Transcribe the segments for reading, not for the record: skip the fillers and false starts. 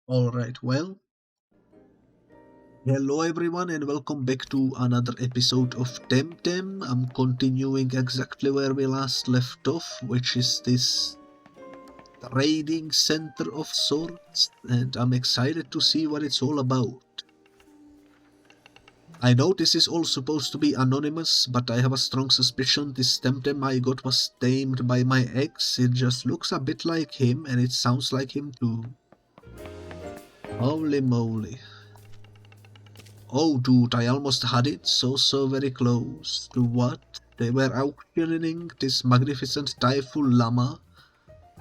Alright, well, hello everyone and welcome back to another episode of Temtem. I'm continuing exactly where we last left off, which is this trading center of sorts, and I'm excited to see what it's all about. I know this is all supposed to be anonymous, but I have a strong suspicion this Temtem I got was tamed by my ex. It just looks a bit like him and it sounds like him too. Holy moly. Oh dude, I almost had it, so very close. To what? They were auctioning this magnificent Typhoon Llama,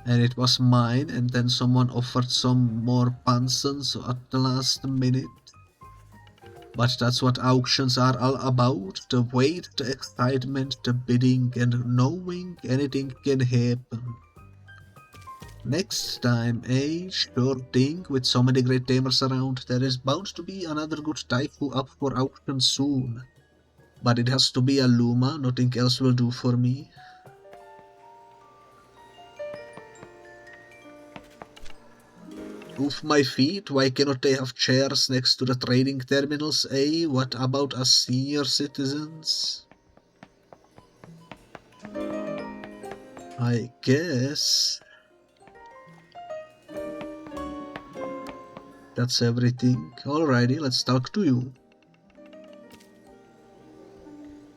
and it was mine, and then someone offered some more pansons at the last minute. But that's what auctions are all about, the wait, the excitement, the bidding, and knowing anything can happen. Next time, sure thing, with so many great tamers around, there is bound to be another good Taifu up for auction soon. But it has to be a Luma, nothing else will do for me. Oof my feet, why cannot they have chairs next to the trading terminals, eh? What about us senior citizens? I guess that's everything. Alrighty, let's talk to you.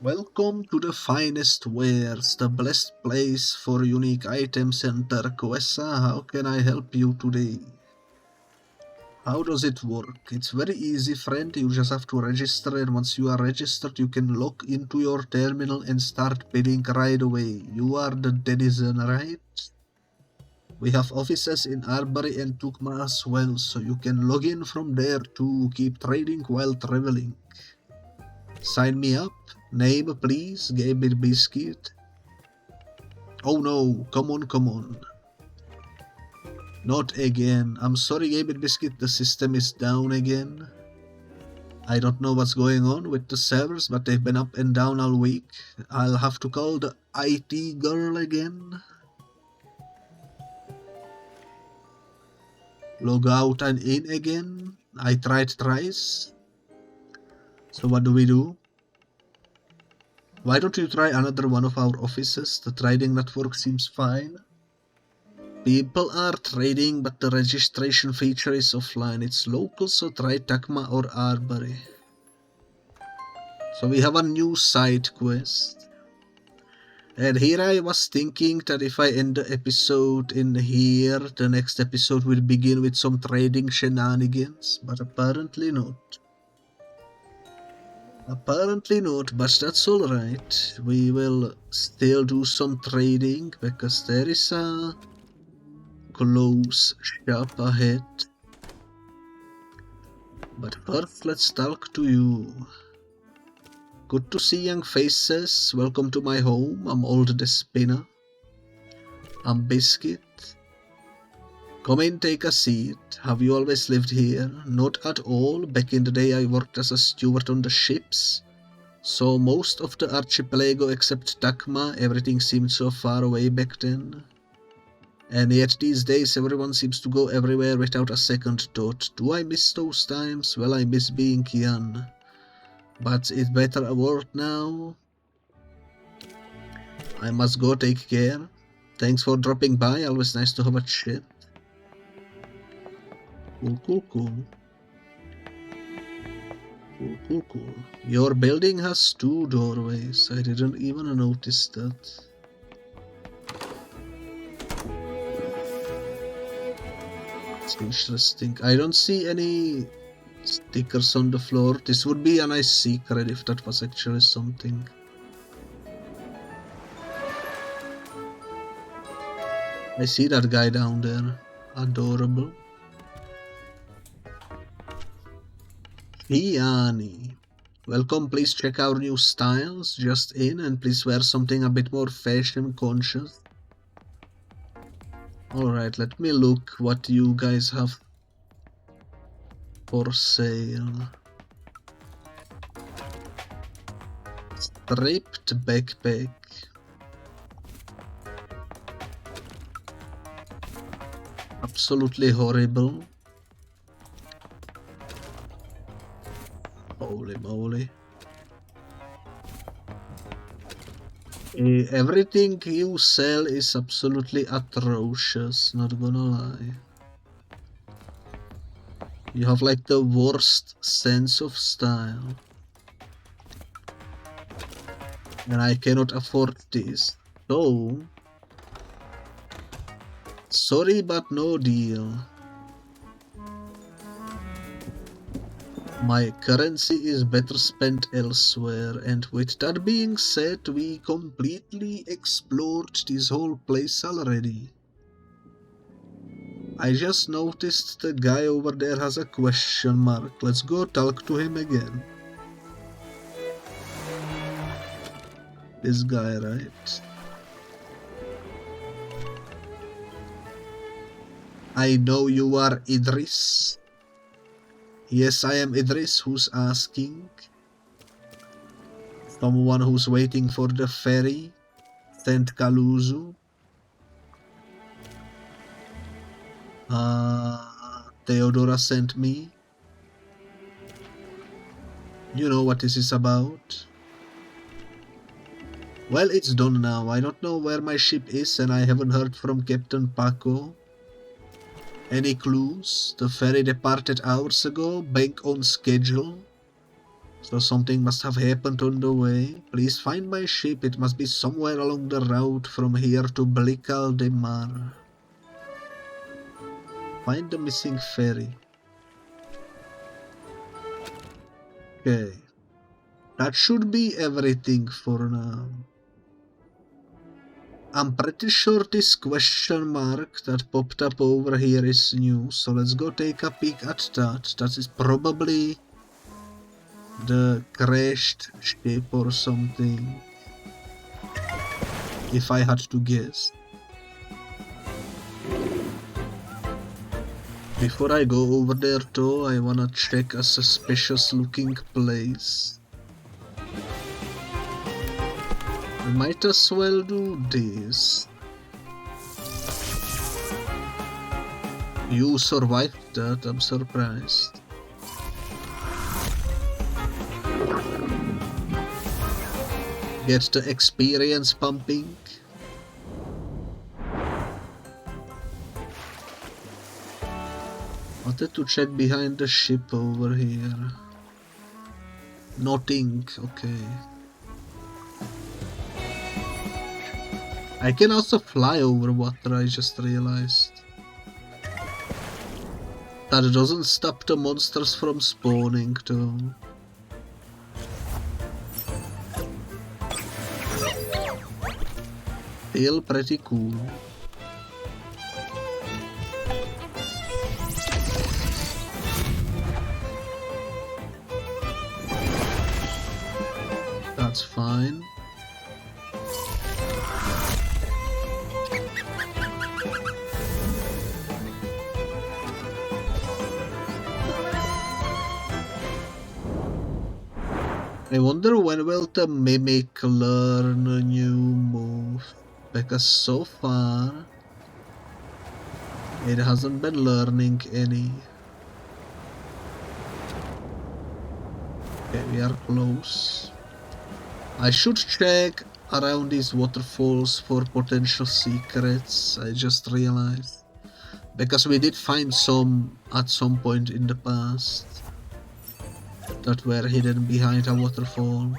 Welcome to the finest wares, the blessed place for unique items and turquoisa. How can I help you today? How does it work? It's very easy, friend. You just have to register, and once you are registered, you can log into your terminal and start bidding right away. You are the denizen, right? We have offices in Arbery and Tukma as well, so you can log in from there to keep trading while traveling. Sign me up. Name, please. Gabriel Biscuit. Oh no, come on. Not again. I'm sorry, Gabriel Biscuit, the system is down again. I don't know what's going on with the servers, but they've been up and down all week. I'll have to call the IT girl again. Log out and in again. I tried thrice. So what do? Why don't you try another one of our offices? The trading network seems fine. People are trading, but the registration feature is offline. It's local, so try Takma or Arbery. So we have a new side quest. And here I was thinking that if I end the episode in here, the next episode will begin with some trading shenanigans, but apparently not. Apparently not, but that's alright. We will still do some trading, because there is a close shop ahead. But first, let's talk to you. Good to see young faces. Welcome to my home. I'm Old the Spinner. I'm Biscuit. Come in, take a seat. Have you always lived here? Not at all. Back in the day I worked as a steward on the ships. So most of the archipelago except Takma, everything seemed so far away back then. And yet these days everyone seems to go everywhere without a second thought. Do I miss those times? Well, I miss being young. But it's better a world now. I must go, take care. Thanks for dropping by, always nice to have a chat. Cool. Your building has 2 doorways. I didn't even notice that. It's interesting. I don't see any stickers on the floor. This would be a nice secret if that was actually something. I see that guy down there. Adorable. Iani. Welcome, please check our new styles. Just in, and please wear something a bit more fashion conscious. Alright, let me look what you guys have for sale. Stripped backpack. Absolutely horrible. Holy moly. Everything you sell is absolutely atrocious, not gonna lie. You have like the worst sense of style. And I cannot afford this. So, sorry but no deal. My currency is better spent elsewhere, and with that being said, we completely explored this whole place already. I just noticed the guy over there has a question mark. Let's go talk to him again. This guy, right? I know you are Idris. Yes, I am Idris. Who's asking? Someone who's waiting for the ferry? Sent Kaluzu? Theodora sent me. You know what this is about. Well, it's done now. I don't know where my ship is, and I haven't heard from Captain Paco. Any clues? The ferry departed hours ago, bank on schedule. So something must have happened on the way. Please find my ship. It must be somewhere along the route from here to Blical de Mar. Find the missing ferry. Okay. That should be everything for now. I'm pretty sure this question mark that popped up over here is new, so let's go take a peek at that. That is probably the crashed ship or something, if I had to guess. Before I go over there though, I wanna check a suspicious looking place. I might as well do this. You survived that, I'm surprised. Get the experience pumping. Wanted to check behind the ship over here. Nothing, okay. I can also fly over water, I just realized. That doesn't stop the monsters from spawning though. Feel pretty cool. That's fine. I wonder when will the mimic learn a new move, because so far it hasn't been learning any. Okay, we are close. I should check around these waterfalls for potential secrets, I just realized. Because we did find some at some point in the past that were hidden behind a waterfall.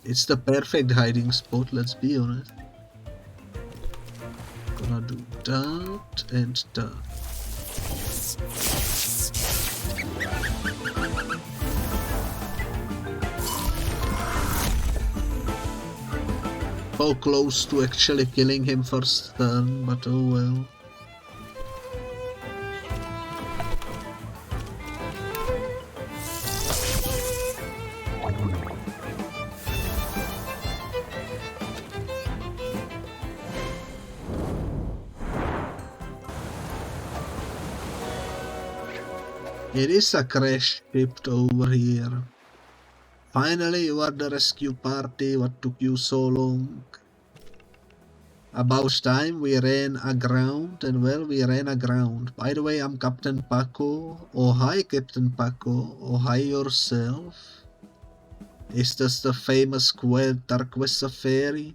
It's the perfect hiding spot, let's be honest. Gonna do that and that. So close to actually killing him first turn, but oh well. It is a crash ship over here. Finally, you are the rescue party. What took you so long? About time we ran aground, and well, we ran aground. By the way, I'm Captain Paco. Oh hi, Captain Paco. Oh hi yourself. Is this the famous Tarquessa Fairy?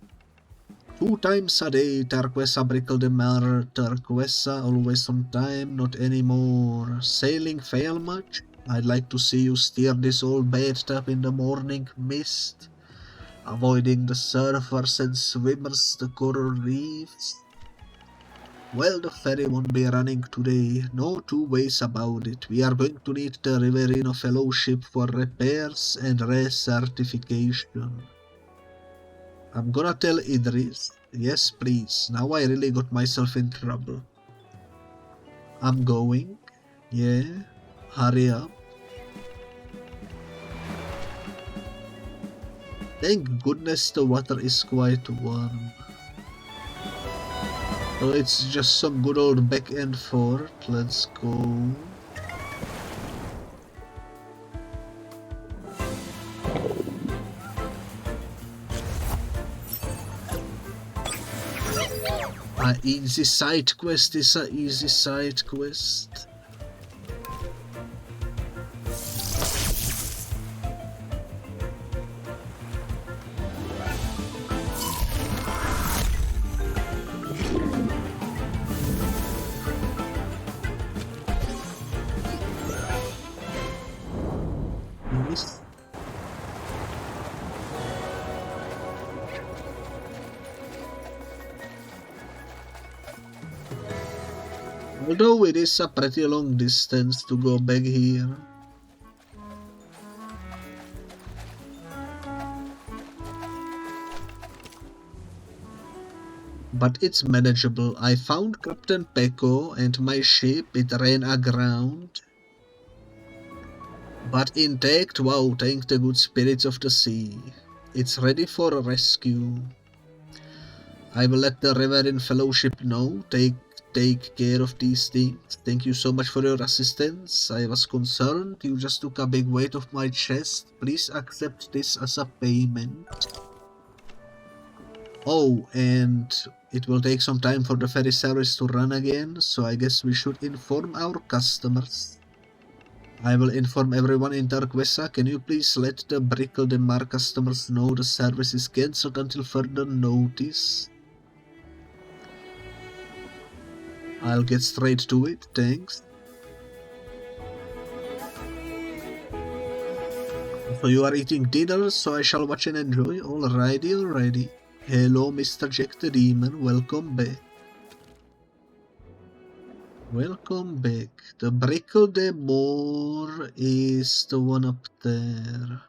2 times a day, Tarquessa Brickle the Mare, Tarquessa always on time, not anymore. Sailing fail much? I'd like to see you steer this old bathtub in the morning mist, avoiding the surfers and swimmers, the coral reefs. Well, the ferry won't be running today, no two ways about it. We are going to need the Riverino Fellowship for repairs and recertification. I'm gonna tell Idris. Yes, please. Now I really got myself in trouble. I'm going. Yeah. Hurry up. Thank goodness the water is quite warm. So it's just some good old back and forth. Let's go. An easy side quest is an easy side quest. Although it is a pretty long distance to go back here. But it's manageable. I found Captain Peko and my ship, it ran aground. But intact, wow, thank the good spirits of the sea. It's ready for a rescue. I will let the Reverend Fellowship know. Take care of these things. Thank you so much for your assistance. I was concerned. You just took a big weight off my chest. Please accept this as a payment. Oh, and it will take some time for the ferry service to run again, so I guess we should inform our customers. I will inform everyone in Tarquessa. Can you please let the Brickle de Mar customers know the service is cancelled until further notice? I'll get straight to it, thanks. So you are eating dinner, so I shall watch and enjoy. Alrighty. Hello, Mr. Jack the Demon, welcome back. Welcome back. The Brickle de Mar is the one up there.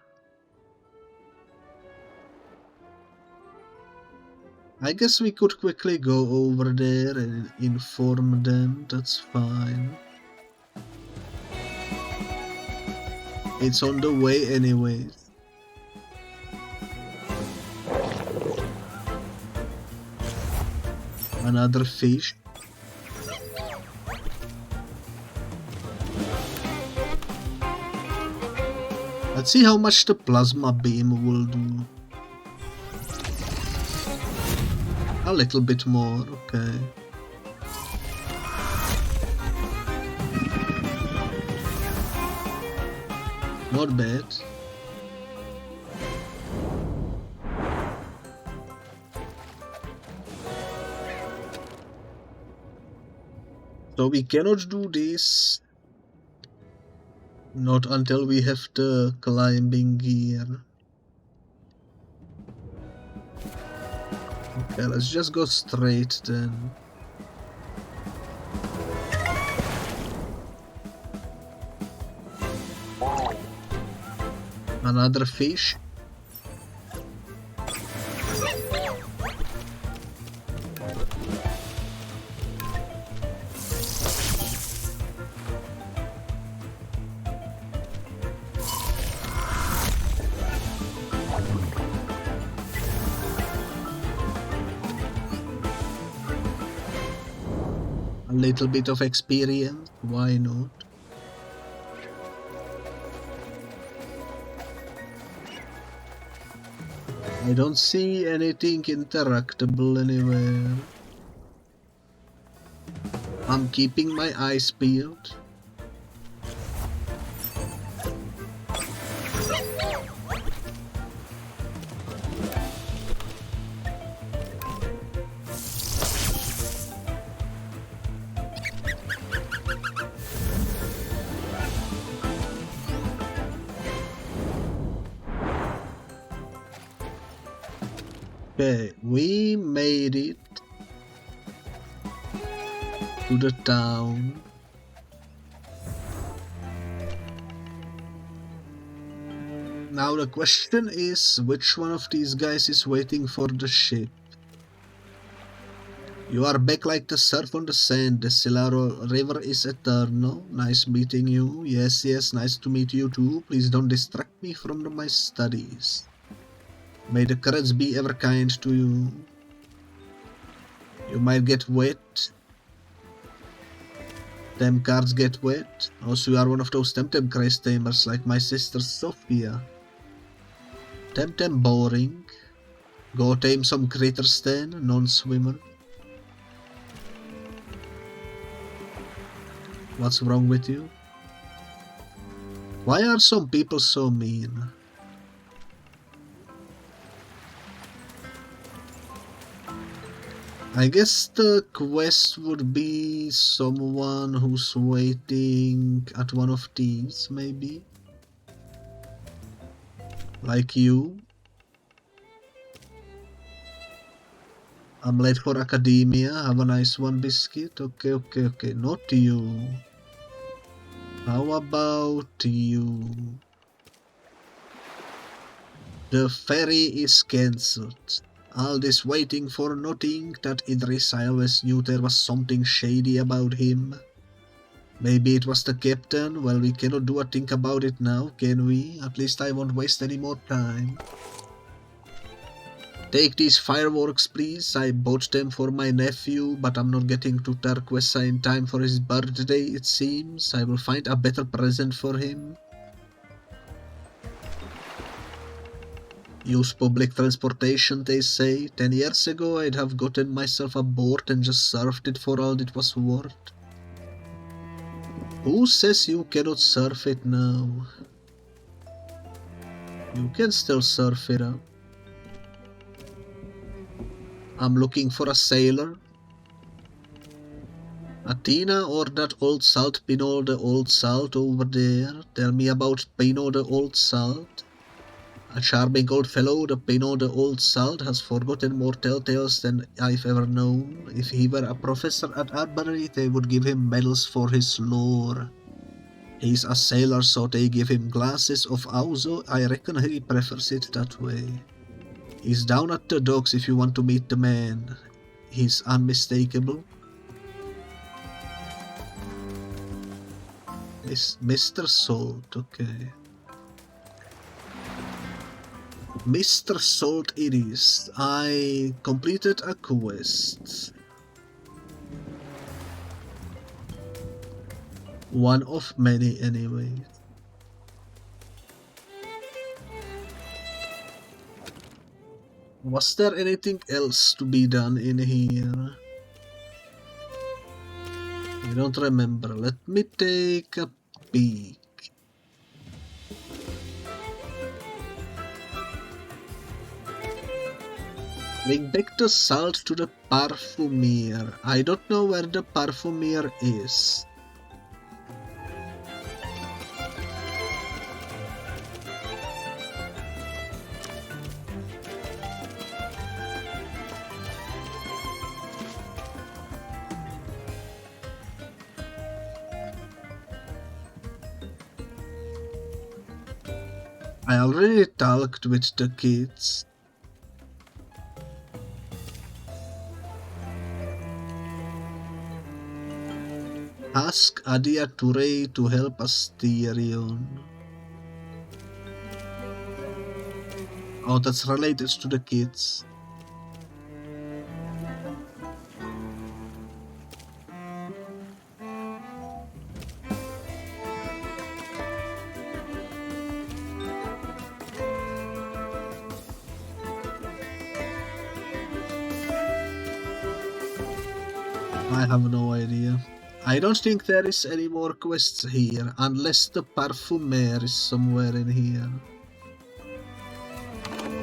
I guess we could quickly go over there and inform them, that's fine. It's on the way anyways. Another fish. Let's see how much the plasma beam will do. A little bit more, okay. Not bad. So we cannot do this. Not until we have the climbing gear. Okay, let's just go straight then. Another fish. A little bit of experience, why not? I don't see anything interactable anywhere. I'm keeping my eyes peeled. Okay, we made it to the town. Now the question is, which one of these guys is waiting for the ship? You are back like the surf on the sand. The Silaro River is eternal. Nice meeting you. Yes, nice to meet you too. Please don't distract me from my studies. May the currents be ever kind to you. You might get wet. Tem cards get wet. Also, you are one of those Temtem craze tamers like my sister Sophia. Temtem boring. Go tame some critters then, non-swimmer. What's wrong with you? Why are some people so mean? I guess the quest would be someone who's waiting at one of these, maybe? Like you? I'm late for academia. Have a nice one, Biscuit. Okay. Not you. How about you? The ferry is cancelled. All this waiting for nothing. That Idris, I always knew there was something shady about him. Maybe it was the captain. Well, we cannot do a thing about it now, can we? At least I won't waste any more time. Take these fireworks, please. I bought them for my nephew, but I'm not getting to Tarquesa in time for his birthday, it seems. I will find a better present for him. Use public transportation, they say. 10 years ago, I'd have gotten myself a board and just surfed it for all it was worth. Who says you cannot surf it now? You can still surf it up. I'm looking for a sailor. Athena or that old salt Pino the old salt over there? Tell me about Pino the old salt. A charming old fellow, the Pino the old salt, has forgotten more telltales than I've ever known. If he were a professor at Arbery, they would give him medals for his lore. He's a sailor, so they give him glasses of Auzo. I reckon he prefers it that way. He's down at the docks if you want to meet the man. He's unmistakable. Mr. Salt, okay. Mr. Salt it is. I completed a quest. One of many anyway. Was there anything else to be done in here? I don't remember. Let me take a peek. Bring back the salt to the parfumier. I don't know where the parfumier is. I already talked with the kids. Ask Adia Touré to help Asterion. Oh, that's related to the kids. I have no idea. I don't think there is any more quests here, unless the Parfumer is somewhere in here.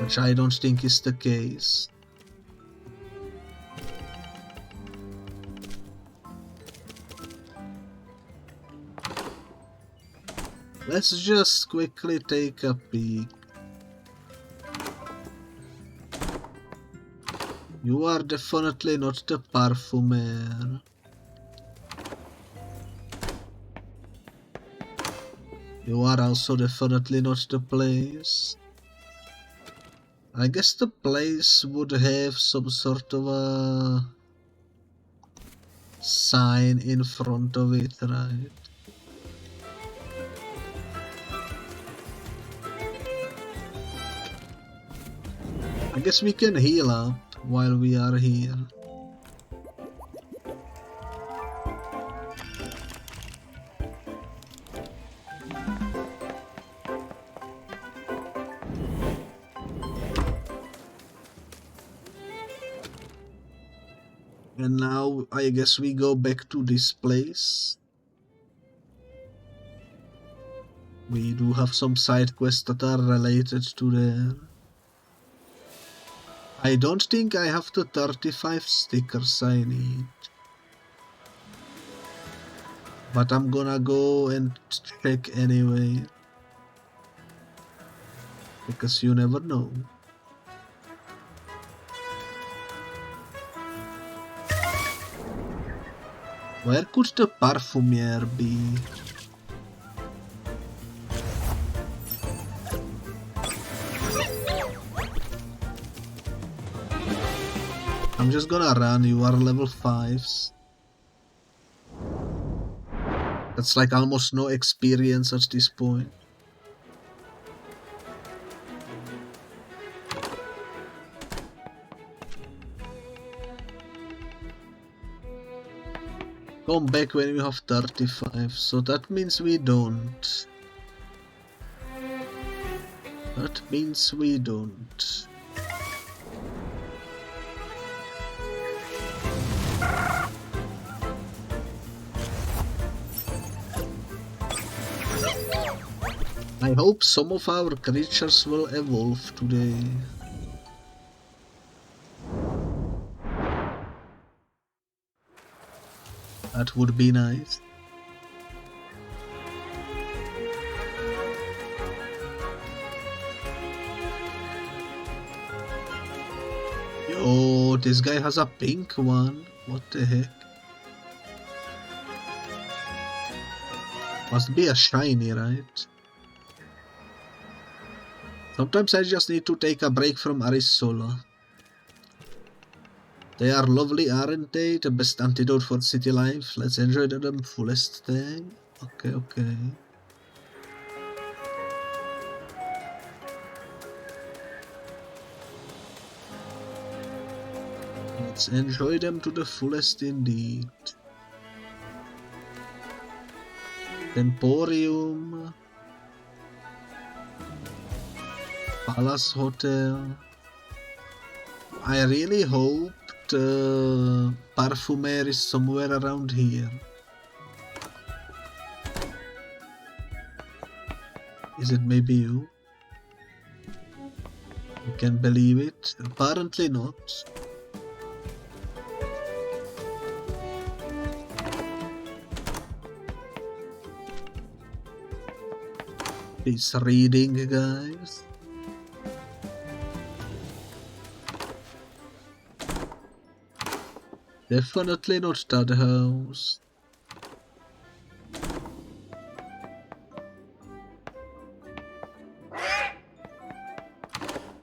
Which I don't think is the case. Let's just quickly take a peek. You are definitely not the Parfumer. You are also definitely not the place. I guess the place would have some sort of a sign in front of it, right? I guess we can heal up while we are here. And now I guess we go back to this place. We do have some side quests that are related to there. I don't think I have the 35 stickers I need. But I'm gonna go and check anyway. Because you never know. Where could the Parfumier be? I'm just gonna run, you are level 5s. That's like almost no experience at this point. Come back when you have 35, so that means we don't. That means we don't. I hope some of our creatures will evolve today. That would be nice. Yo, this guy has a pink one. What the heck? Must be a shiny, right? Sometimes I just need to take a break from Arzolath. They are lovely, aren't they? The best antidote for city life. Let's enjoy them fullest thing. Okay, okay. Let's enjoy them to the fullest indeed. Emporium. Palace Hotel. I really hope the Parfumer is somewhere around here. Is it maybe you? You can believe it? Apparently not. It's reading, guys. Definitely not that house.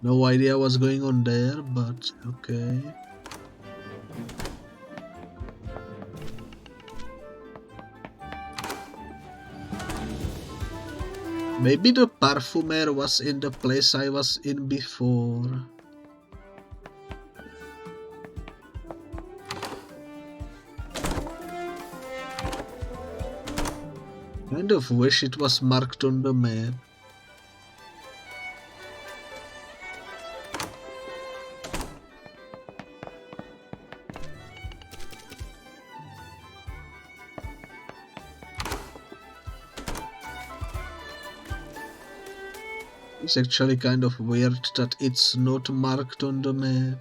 No idea what's going on there, but okay. Maybe the Parfumer was in the place I was in before. Kind of wish it was marked on the map. It's actually kind of weird that it's not marked on the map.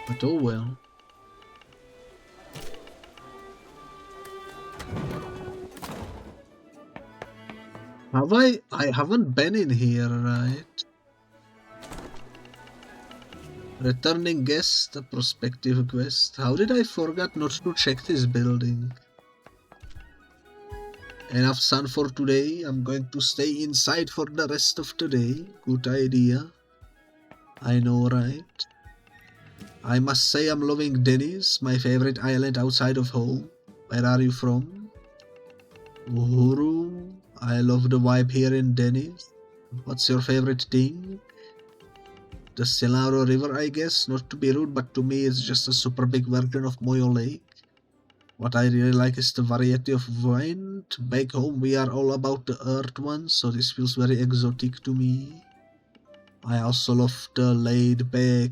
But oh well. Have I? I haven't been in here, right? Returning guest, a prospective quest. How did I forget not to check this building? Enough sun for today. I'm going to stay inside for the rest of the day. Good idea. I know, right? I must say I'm loving Dennis, my favorite island outside of home. Where are you from? Uhuru. I love the vibe here in Dennis. What's your favorite thing? The Silaro River, I guess. Not to be rude, but to me it's just a super big version of Moyo Lake. What I really like is the variety of wine. Back home we are all about the earth ones, so this feels very exotic to me. I also love the laid back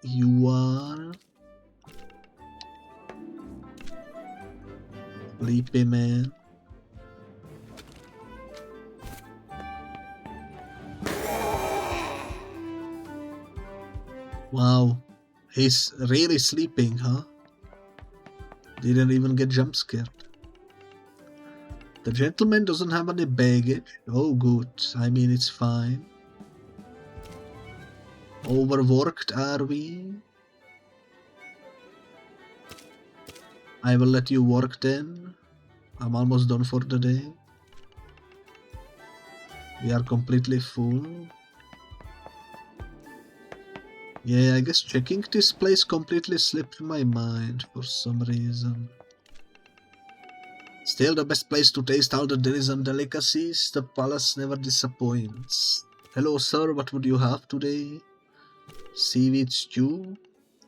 you are. Sleepy man. Wow, he's really sleeping, huh? Didn't even get jump scared. The gentleman doesn't have any baggage. Oh good, I mean it's fine. Overworked are we? I will let you work then. I'm almost done for the day. We are completely full. Yeah, I guess checking this place completely slipped my mind for some reason. Still the best place to taste all the delis and delicacies. The palace never disappoints. Hello sir, what would you have today? Seaweed stew.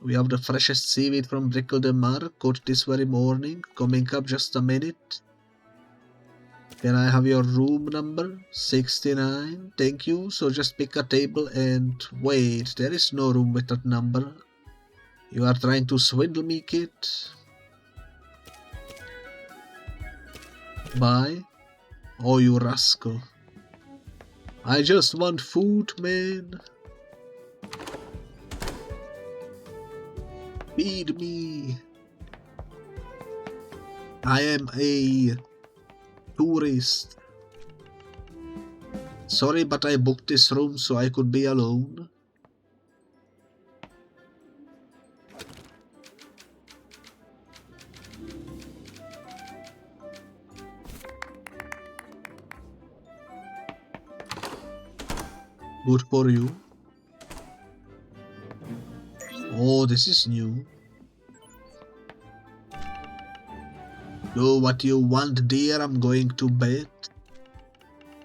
We have the freshest seaweed from Brickle de Mar, caught this very morning. Coming up just a minute. Can I have your room number? 69. Thank you. So just pick a table and wait. There is no room with that number. You are trying to swindle me, kid? Bye. Oh, you rascal. I just want food, man. Feed me. I am a tourist. Sorry, but I booked this room so I could be alone. Good for you. Oh, this is new. Do what you want, dear. I'm going to bed.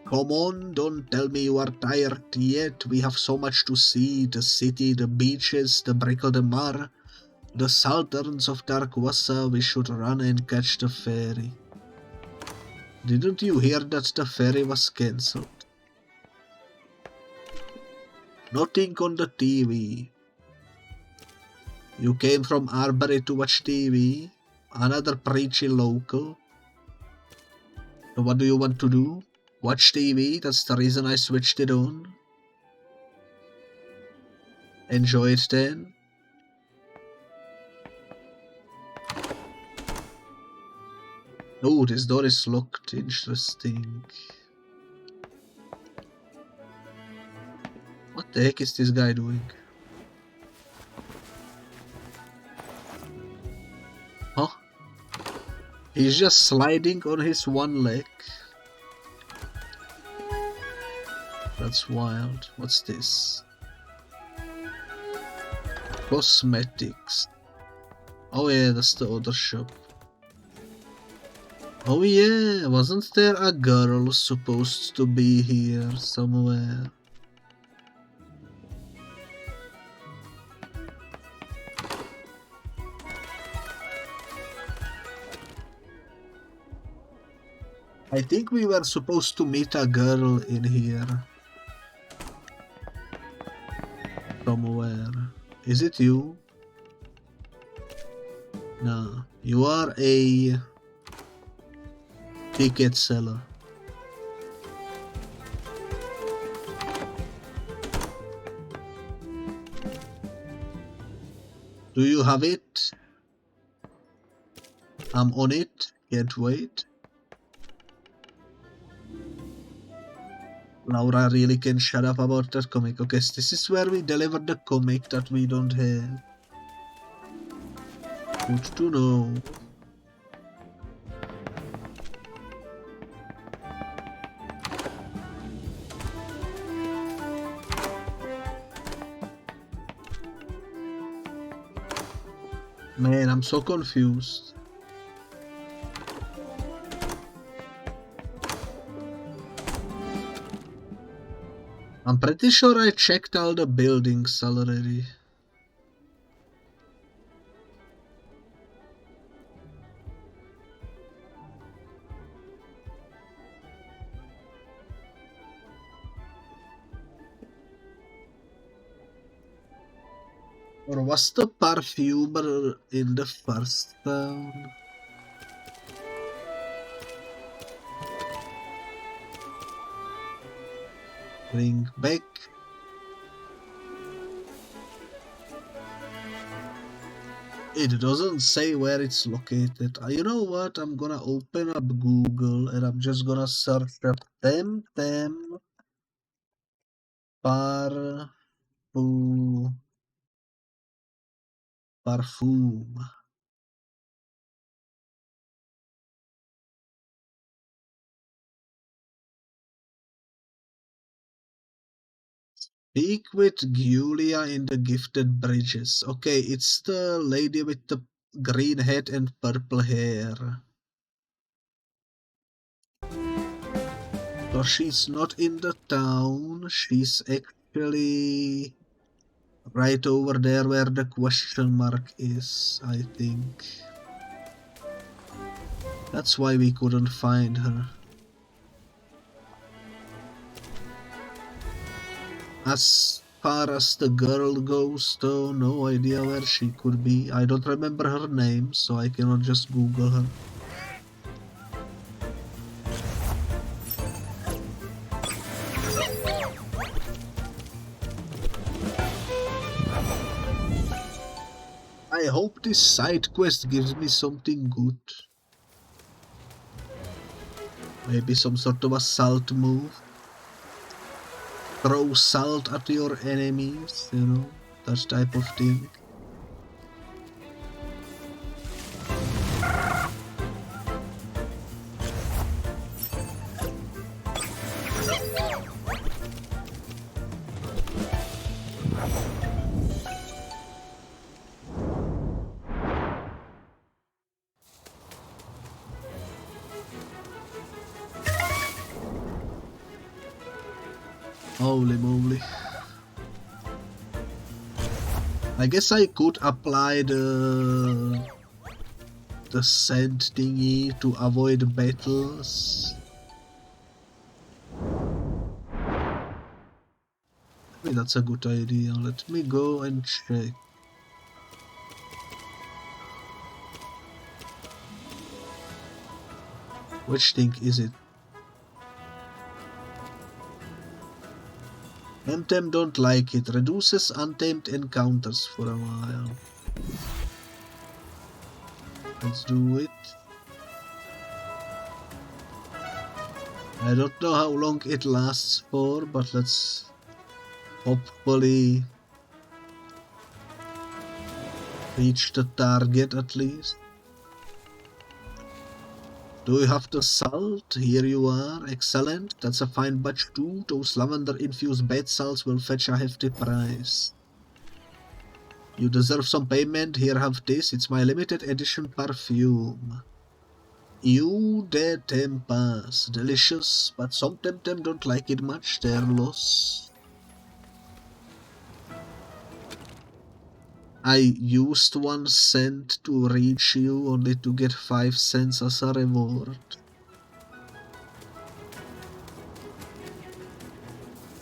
Come on, don't tell me you are tired yet. We have so much to see. The city, the beaches, the Brickle de Mar, the Salterns of Darkwassa. We should run and catch the ferry. Didn't you hear that the ferry was cancelled? Nothing on the TV. You came from Arbery to watch TV? Another preachy local? So what do you want to do? Watch TV? That's the reason I switched it on. Enjoy it then. Oh, this door is locked. Interesting. What the heck is this guy doing? Huh? He's just sliding on his one leg. That's wild. What's this? Cosmetics. Oh yeah, that's the other shop. Oh yeah, wasn't there a girl supposed to be here somewhere? I think we were supposed to meet a girl in here. Somewhere. Is it you? No. You are a Ticket seller. Do you have it? I'm on it. Can't wait. Laura really can shut up about that comic. Okay, so this is where we deliver the comic that we don't have. Good to know. Man, I'm so confused. I'm pretty sure I checked all the buildings already. Or was the perfumer in the first town? Bring back. It doesn't say where it's located. You know what? I'm gonna open up Google and I'm just gonna search up Temtem Parfum. Speak with Giulia in the Gifted Bridges. Okay, it's the lady with the green head and purple hair. So she's not in the town, she's actually right over there where the question mark is, I think. That's why we couldn't find her. As far as the girl goes though, no idea where she could be. I don't remember her name, so I cannot just Google her. I hope this side quest gives me something good. Maybe some sort of a salt move. Throw salt at your enemies, you know, that type of thing. Holy moly. I guess I could apply the scent thingy to avoid battles. Maybe that's a good idea. Let me go and check. Which thing is it? Temtem don't like it. Reduces untamed encounters for a while. Let's do it. I don't know how long it lasts for, but let's hopefully reach the target at least. Do you have the salt? Here you are. Excellent. That's a fine batch too. Those lavender-infused bath salts will fetch a hefty price. You deserve some payment. Here, have this. It's my limited edition perfume. Eau de Tempas. Delicious, but some Temtem don't like it much. Their loss. I used 1 cent to reach you only to get 5 cents as a reward.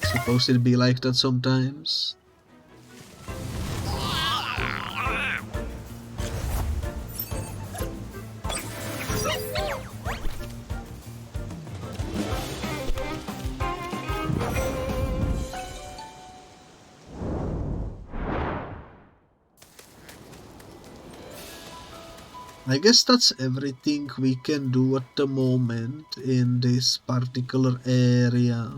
Suppose it be like that sometimes. I guess that's everything we can do at the moment in this particular area.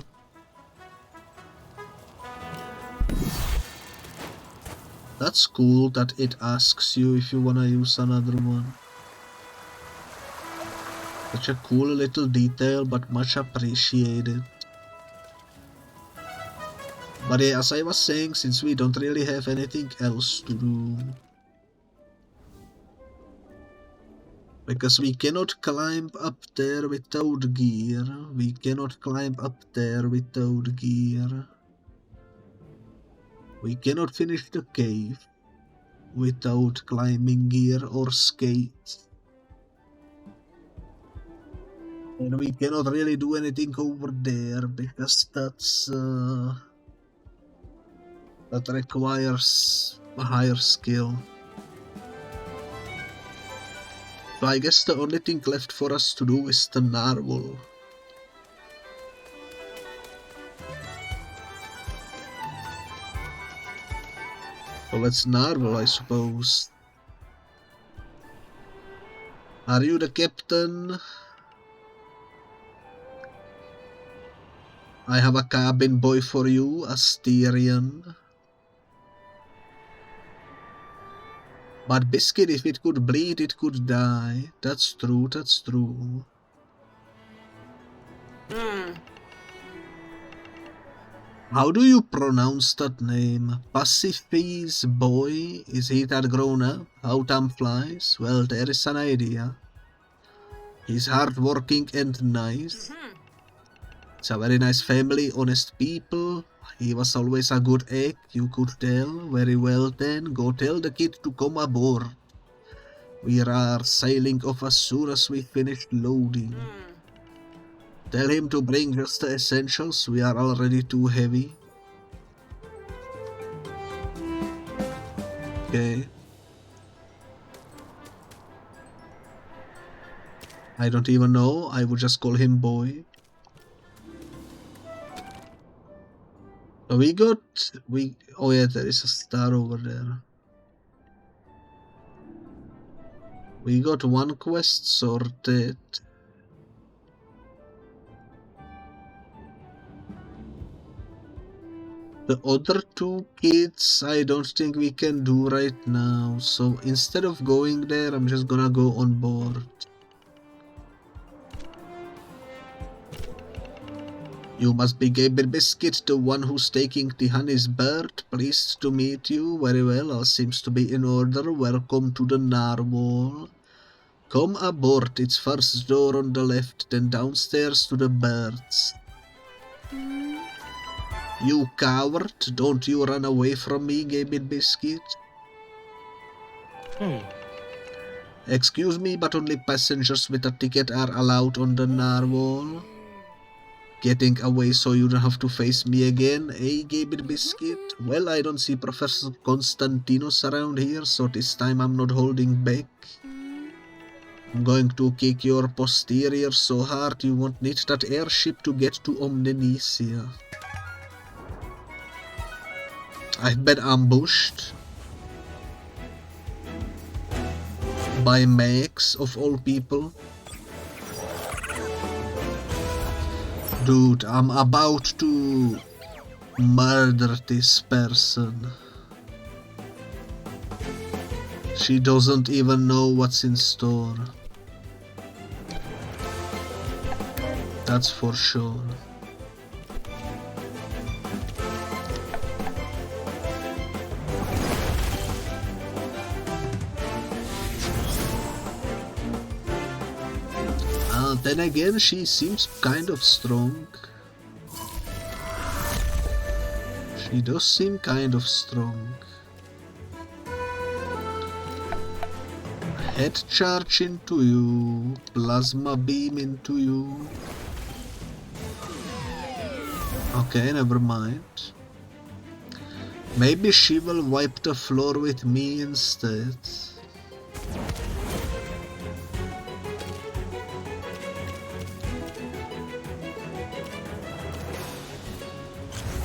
That's cool that it asks you if you wanna use another one. Such a cool little detail, but much appreciated. But yeah, as I was saying, since we don't really have anything else to do, because we cannot climb up there without gear. We cannot climb up there without gear. We cannot finish the cave without climbing gear or skates. And we cannot really do anything over there because that requires a higher skill. So I guess the only thing left for us to do is the narwhal. So let's narwhal, I suppose. Are you the captain? I have a cabin boy for you, Asterian. But Biscuit, if it could bleed, it could die. That's true, that's true. How do you pronounce that name? Pacify's boy? Is he that grown up? How time flies? Well, there is an idea. He's hardworking and nice. It's a very nice family, honest people. He was always a good egg, you could tell. Very well then, go tell the kid to come aboard. We are sailing off as soon as we finish loading. Tell him to bring just the essentials, we are already too heavy. Okay. I don't even know, I would just call him boy. So oh yeah, there is a star over there. We got one quest sorted. The other two kids, I don't think we can do right now. So instead of going there, I'm just gonna go on board. You must be Gabriel Biscuit, the one who's taking the honey's bird. Pleased to meet you. Very well, all seems to be in order. Welcome to the narwhal. Come aboard, it's first door on the left, then downstairs to the birds. You coward, don't you run away from me, Gabriel Biscuit. Excuse me, but only passengers with a ticket are allowed on the narwhal. Getting away so you don't have to face me again, eh, Gabriel Biscuit? Well, I don't see Professor Constantinos around here, so this time I'm not holding back. I'm going to kick your posterior so hard you won't need that airship to get to Omninesia. I've been ambushed by Max, of all people. Dude, I'm about to murder this person. She doesn't even know what's in store. That's for sure. Then again, she seems kind of strong. She does seem kind of strong. Head charge into you, plasma beam into you. Okay, never mind. Maybe she will wipe the floor with me instead.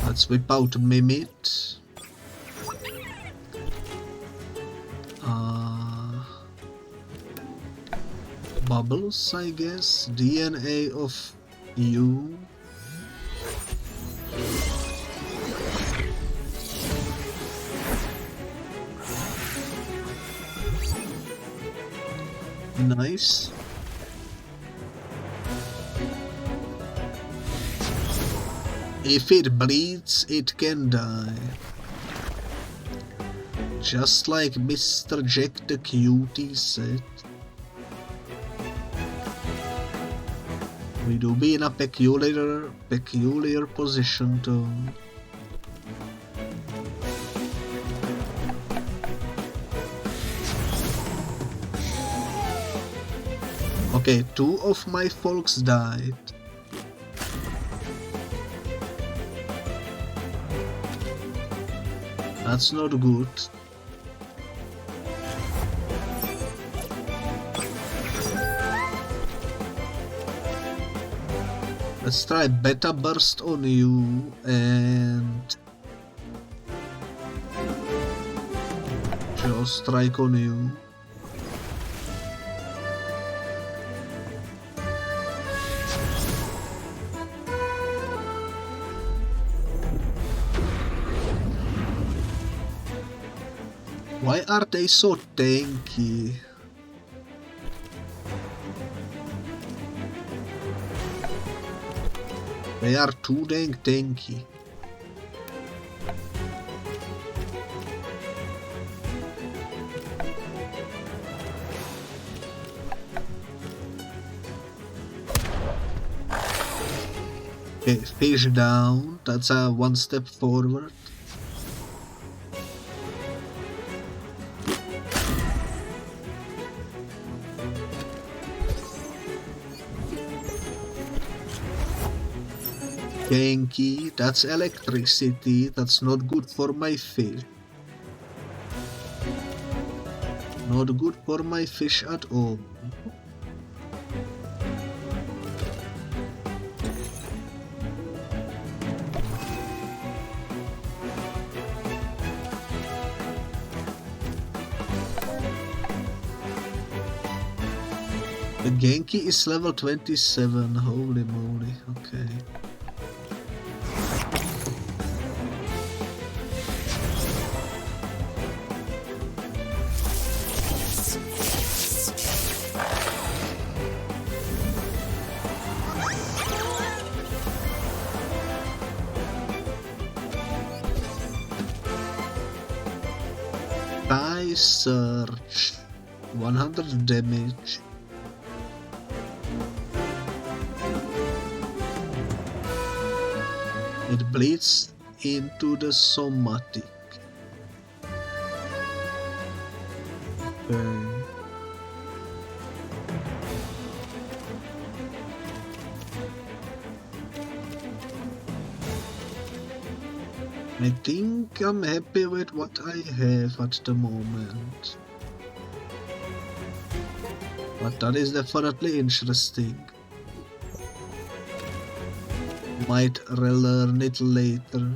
Let's whip out Mimit. Bubbles, I guess. DNA of you. Nice. If it bleeds, it can die. Just like Mr. Jack the Cutie said. We do be in a peculiar position though. Okay, 2 of my folks died. That's not good. Let's try Beta Burst on you and Jaw Strike on you. Why are they so tanky? They are too dang tanky. Okay, fish down. That's a 1 step forward. Genki, that's electricity, that's not good for my fish. Not good for my fish at all. The Genki is level 27, holy moly, okay. Search 100 damage. It bleeds into the somatic. Okay. I think I'm happy with what I have at the moment. But that is definitely interesting. Might relearn it later.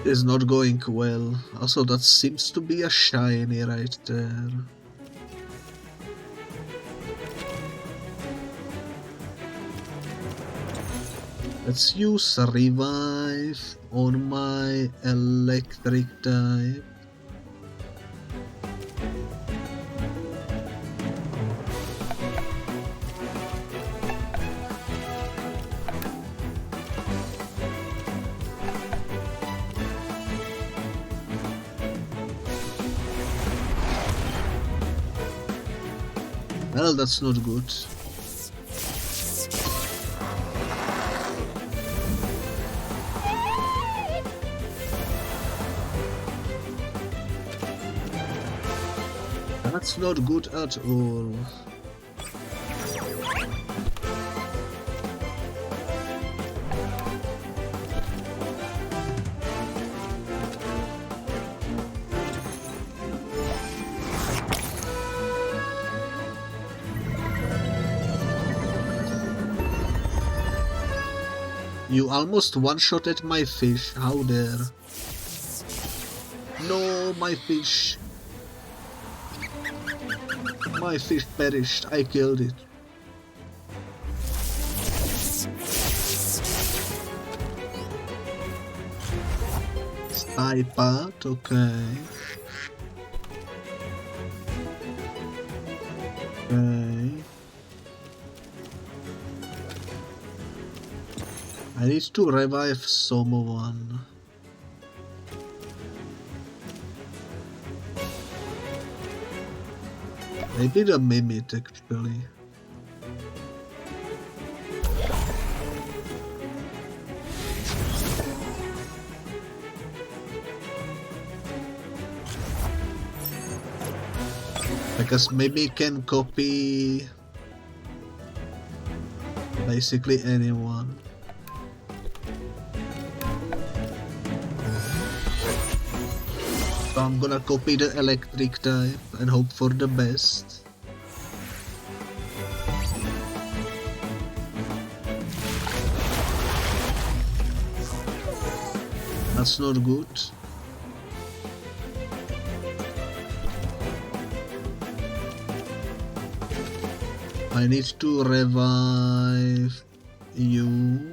Is not going well. Also, that seems to be a shiny right there. Let's use a revive on my electric type. Well, that's not good. That's not good at all. You almost one-shotted my fish, how dare. No, my fish. My fish perished, I killed it. iPad, okay. Okay. I need to revive someone. Maybe the Mimit actually. Because maybe can copy basically anyone. So I'm gonna copy the electric type and hope for the best. That's not good. I need to revive you.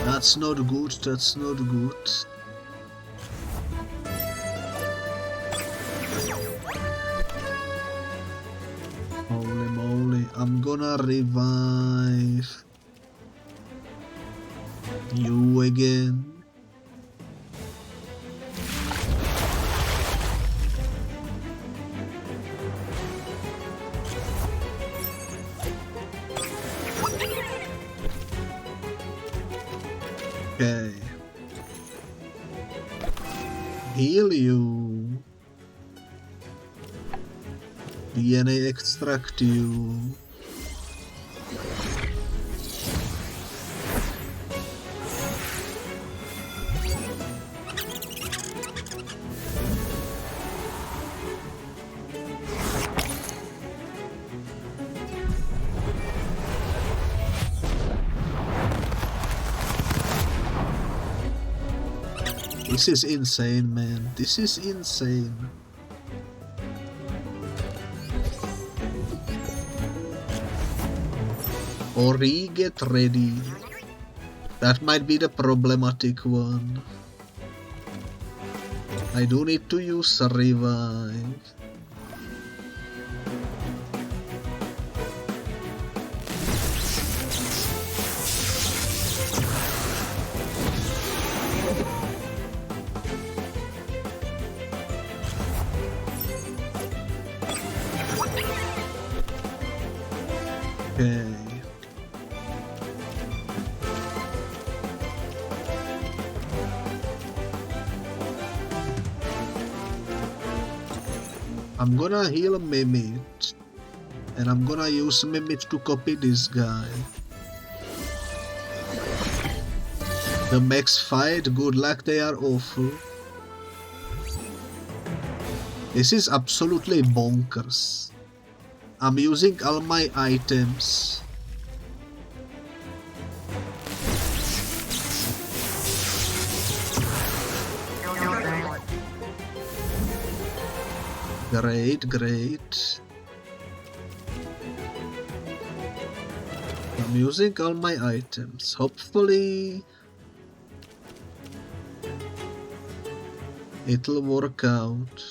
That's not good, that's not good. Holy moly, I'm gonna revive you again. Okay. Heal you. DNA extract you. This is insane, man. This is insane. Ori, get ready. That might be the problematic one. I do need to use a revive. Okay. I'm gonna heal Mimit, and I'm gonna use Mimit to copy this guy. The max fight, good luck, they are awful. This is absolutely bonkers. I'm using all my items. Great, great. I'm using all my items. Hopefully it'll work out.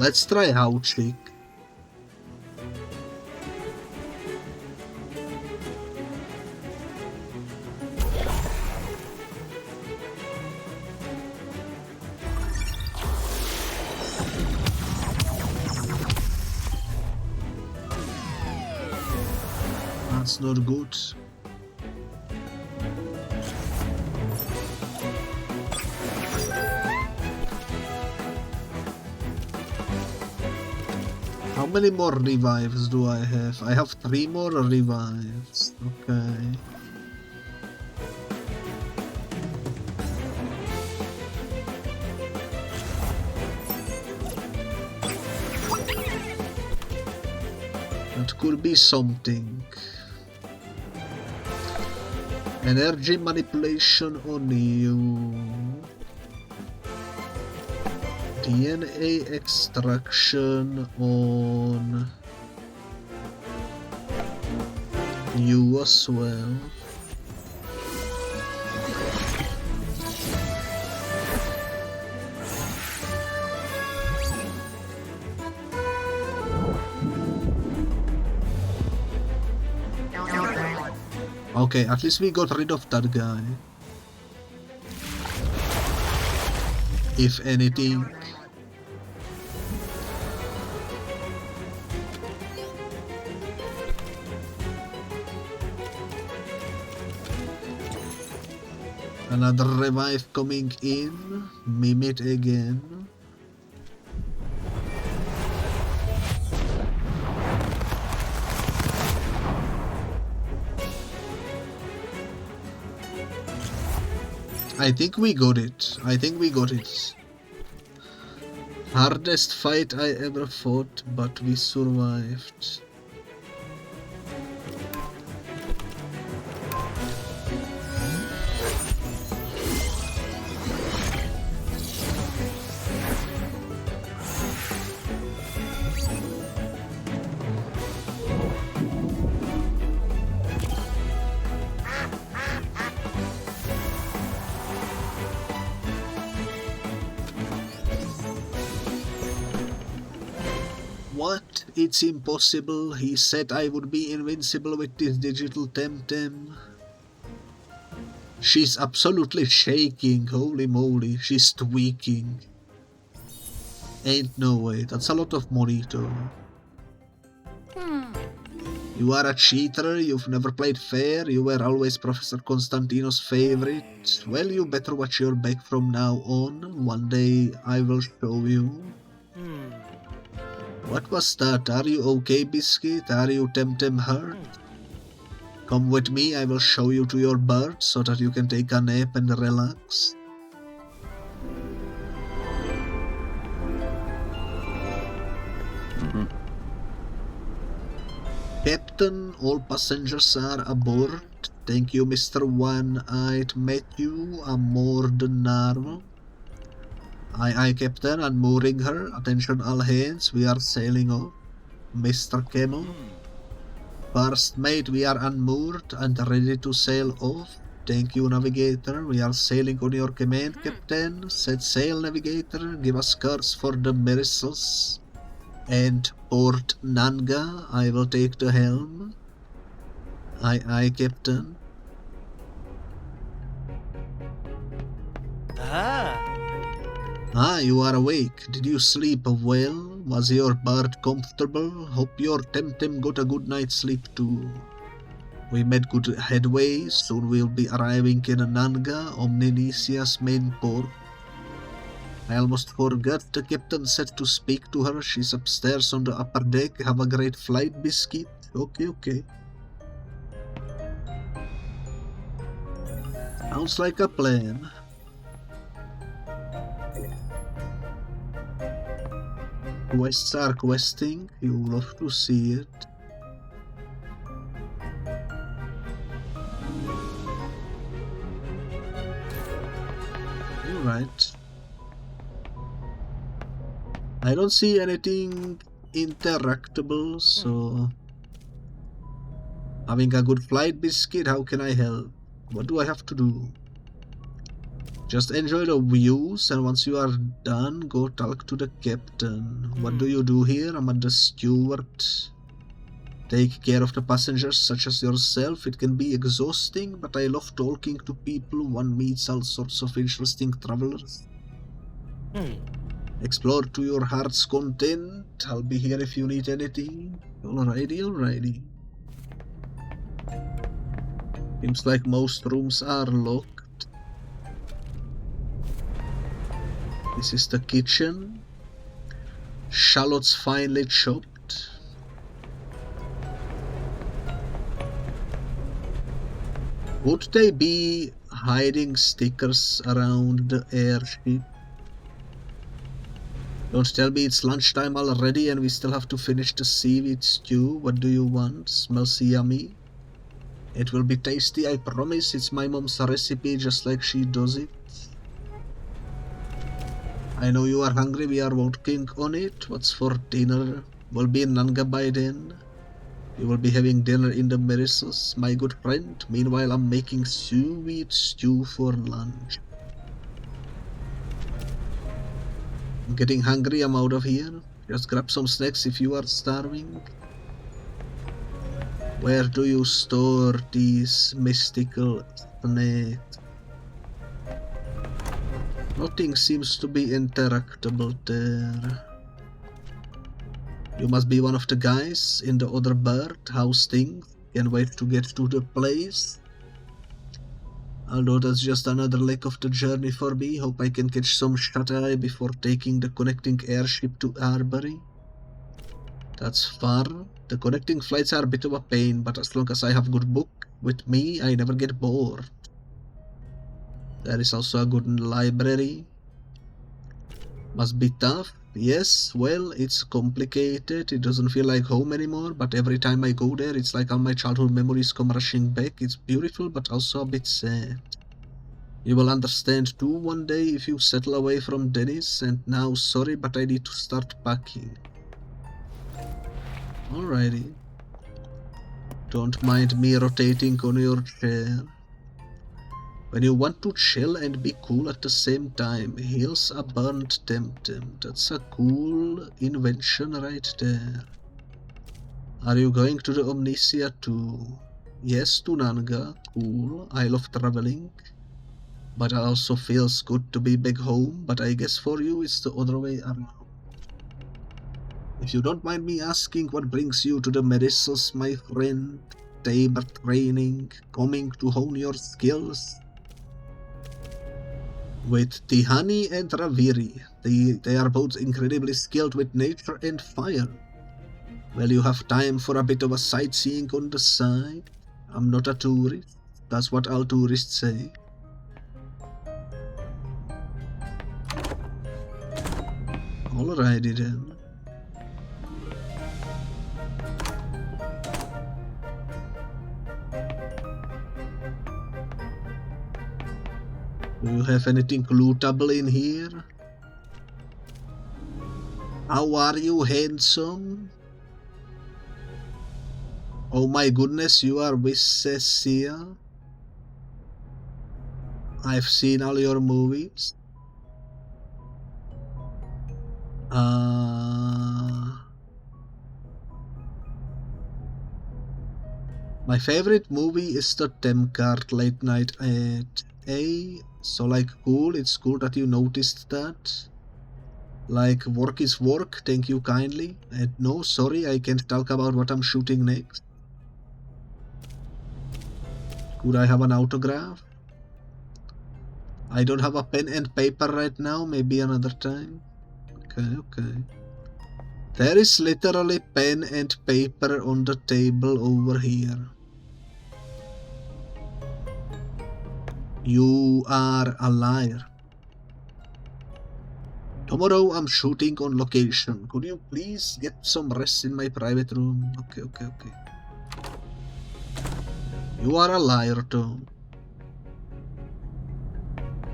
Let's try Hauchik. That's not good. How many more revives do I have? I have 3 more revives. Okay. That could be something. Energy manipulation on you. DNA extraction on you as well. Okay, at least we got rid of that guy. If anything. Another revive coming in. Mimit again. I think we got it. Hardest fight I ever fought, but we survived. What? It's impossible. He said I would be invincible with this digital Temtem. She's absolutely shaking. Holy moly, she's tweaking. Ain't no way. That's a lot of money though. You are a cheater, you've never played fair, you were always Professor Constantino's favorite. Well, you better watch your back from now on. One day I will show you. What was that? Are you okay, Biscuit? Are you Temtem hurt? Come with me, I will show you to your bird so that you can take a nap and relax. Captain, all passengers are aboard. Thank you, Mr. One-Eyed Matthew. I'm more than normal. Aye, Captain, unmooring her. Attention all hands, we are sailing off. Mr. Camel. First mate, we are unmoored and ready to sail off. Thank you, Navigator. We are sailing on your command, Captain. Set sail, Navigator. Give us course for the Marissos. And Port Nanga, I will take the helm. Aye, Captain. You are awake. Did you sleep well? Was your bird comfortable? Hope your Temtem got a good night's sleep too. We made good headway. Soon we'll be arriving in Nanga, Omninesia's main port. I almost forgot. The captain said to speak to her. She's upstairs on the upper deck. Have a great flight, Biscuit. Okay. Sounds like a plan. Quests are questing. You love to see it. Alright. I don't see anything interactable, so... Having a good flight, Biscuit, how can I help? What do I have to do? Just enjoy the views, and once you are done, go talk to the captain. What do you do here? I'm the steward. Take care of the passengers such as yourself. It can be exhausting, but I love talking to people. One meets all sorts of interesting travelers. Explore to your heart's content. I'll be here if you need anything. Alrighty. Seems like most rooms are locked. This is the kitchen. Shallots finely chopped. Would they be hiding stickers around the airship? Don't tell me it's lunchtime already and we still have to finish the seaweed stew. What do you want? Smells yummy. It will be tasty, I promise. It's my mom's recipe, just like she does it. I know you are hungry, we are working on it. What's for dinner? Will be in Nanga by then. You will be having dinner in the Marissos, my good friend. Meanwhile, I'm making seaweed stew for lunch. I'm getting hungry, I'm out of here. Just grab some snacks if you are starving. Where do you store these mystical snacks? Nothing seems to be interactable there. You must be one of the guys in the other bird. How's things? Can't wait to get to the place. Although that's just another leg of the journey for me. Hope I can catch some shut-eye before taking the connecting airship to Arbery. That's far. The connecting flights are a bit of a pain, but as long as I have good book with me, I never get bored. There is also a good library. Must be tough. Yes, well, it's complicated. It doesn't feel like home anymore, but every time I go there, it's like all my childhood memories come rushing back. It's beautiful, but also a bit sad. You will understand too one day if you settle away from Dennis, and now, sorry, but I need to start packing. Alrighty. Don't mind me rotating on your chair. When you want to chill and be cool at the same time, here's a burnt Temtem. That's a cool invention right there. Are you going to the Omninesia too? Yes, to Nanga. Cool. I love traveling. But it also feels good to be back home. But I guess for you it's the other way around. If you don't mind me asking, what brings you to the Marissos, my friend? Tamer training, coming to hone your skills? With Tihani and Raviri, they are both incredibly skilled with nature and fire. Well, you have time for a bit of a sightseeing on the side. I'm not a tourist, that's what all tourists say. Alrighty then. Do you have anything lootable in here? How are you, handsome? Oh my goodness, you are Vissesia. I've seen all your movies. My favorite movie is the Temcart late night at A. So like cool, it's cool that you noticed that. Like work is work, thank you kindly. And no, sorry, I can't talk about what I'm shooting next. Could I have an autograph? I don't have a pen and paper right now, maybe another time. Okay. There is literally pen and paper on the table over here. You are a liar. Tomorrow I'm shooting on location. Could you please get some rest in my private room? Okay. You are a liar, Tom.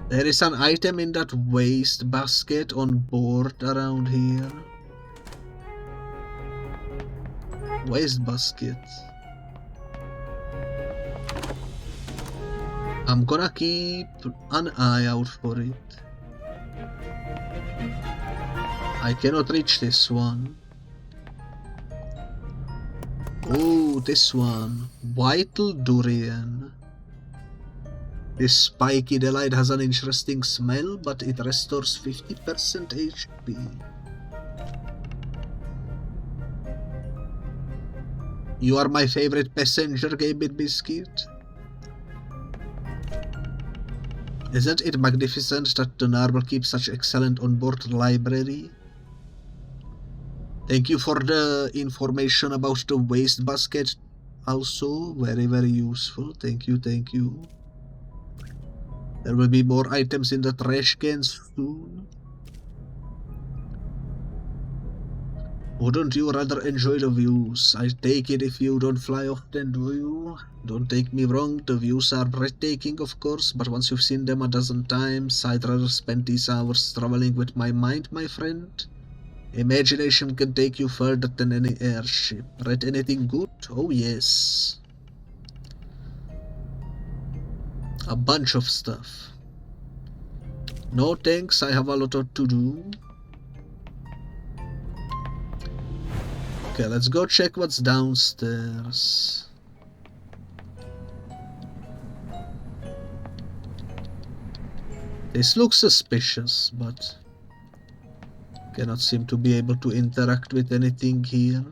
There is an item in that waste basket on board around here. Waste basket. I'm gonna keep an eye out for it. I cannot reach this one. Oh, this one. Vital durian. This spiky delight has an interesting smell, but it restores 50% HP. You are my favorite passenger, Kbit Biscuit. Isn't it magnificent that the Narwhal keeps such excellent onboard library? Thank you for the information about the waste basket. also very useful. Thank you, thank you. There will be more items in the trash cans soon. Wouldn't you rather enjoy the views? I take it if you don't fly often, do you? Don't take me wrong, the views are breathtaking of course, but once you've seen them a dozen times, I'd rather spend these hours traveling with my mind, my friend. Imagination can take you further than any airship. Read anything good? Oh yes. A bunch of stuff. No thanks, I have a lot to do. Okay, let's go check what's downstairs. This looks suspicious, but cannot seem to be able to interact with anything here.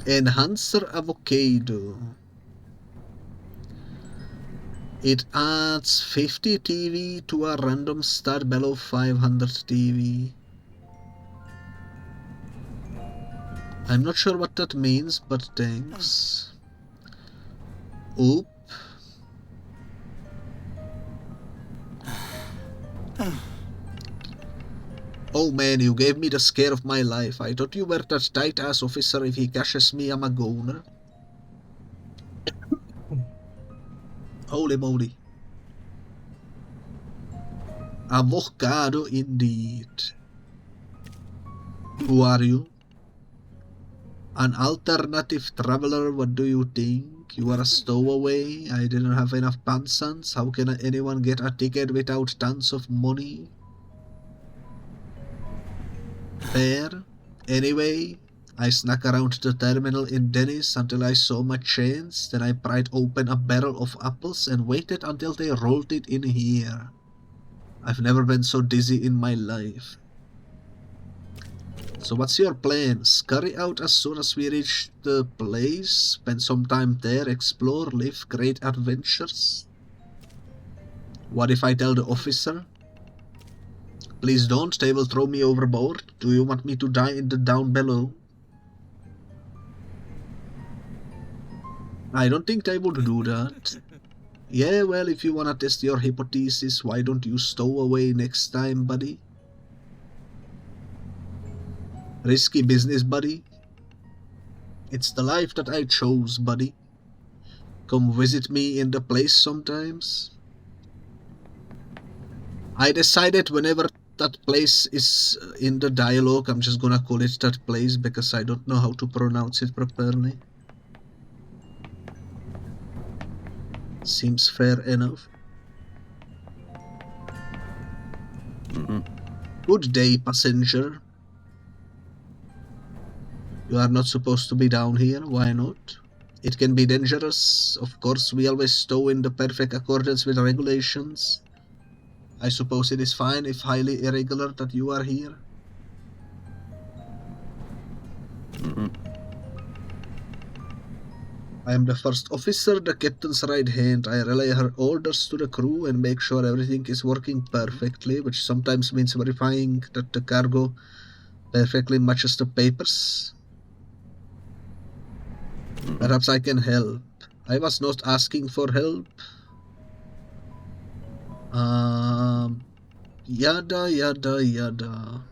Enhancer avocado. It adds 50 TV to a random stat below 500 TV. I'm not sure what that means, but thanks. Oop. Oh man, you gave me the scare of my life. I thought you were that tight-ass officer. If he catches me, I'm a goner. Holy moly. Avocado indeed. Who are you? An alternative traveler, what do you think? You are a stowaway? I didn't have enough pansans. How can anyone get a ticket without tons of money? Fair. Anyway, I snuck around the terminal in Dennis until I saw my chance. Then I pried open a barrel of apples and waited until they rolled it in here. I've never been so dizzy in my life. So what's your plan? Scurry out as soon as we reach the place, spend some time there, explore, live great adventures? What if I tell the officer? Please don't, they will throw me overboard. Do you want me to die in the down below? I don't think they would do that. Yeah, well, if you wanna test your hypothesis, why don't you stow away next time, buddy? Risky business, buddy. It's the life that I chose, buddy. Come visit me in the place sometimes. I decided whenever that place is in the dialogue, I'm just gonna call it that place because I don't know how to pronounce it properly. Seems fair enough. Good day, passenger. You are not supposed to be down here, why not? It can be dangerous. Of course, we always stow in the perfect accordance with regulations. I suppose it is fine if highly irregular that you are here. I am the first officer, the captain's right hand. I relay her orders to the crew and make sure everything is working perfectly, which sometimes means verifying that the cargo perfectly matches the papers. Perhaps I can help. I was not asking for help. Yada yada yada.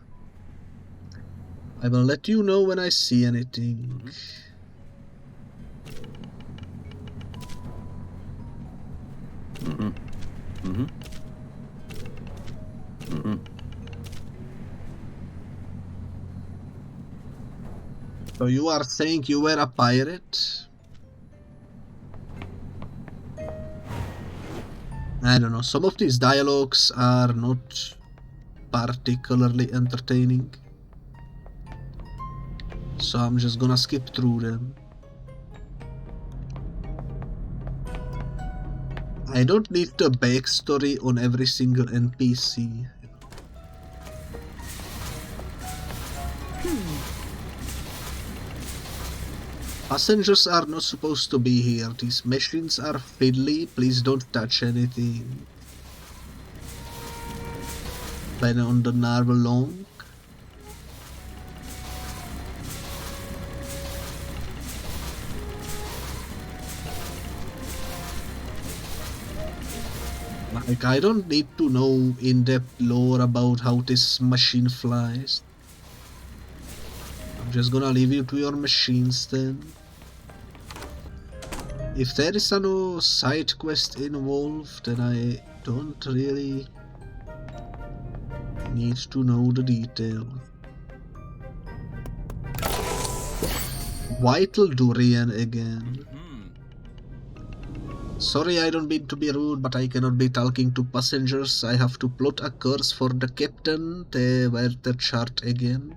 I will let you know when I see anything. So you are saying you were a pirate? I don't know, some of these dialogues are not particularly entertaining. So I'm just gonna skip through them. I don't need the backstory on every single NPC. Passengers are not supposed to be here. These machines are fiddly. Please don't touch anything. Ben on the narvel long. Like, I don't need to know in-depth lore about how this machine flies. I'm just gonna leave you to your machines then. If there is no side quest involved, then I don't really need to know the detail. Vital durian again. Sorry, I don't mean to be rude, but I cannot be talking to passengers. I have to plot a course for the captain. They were the chart again.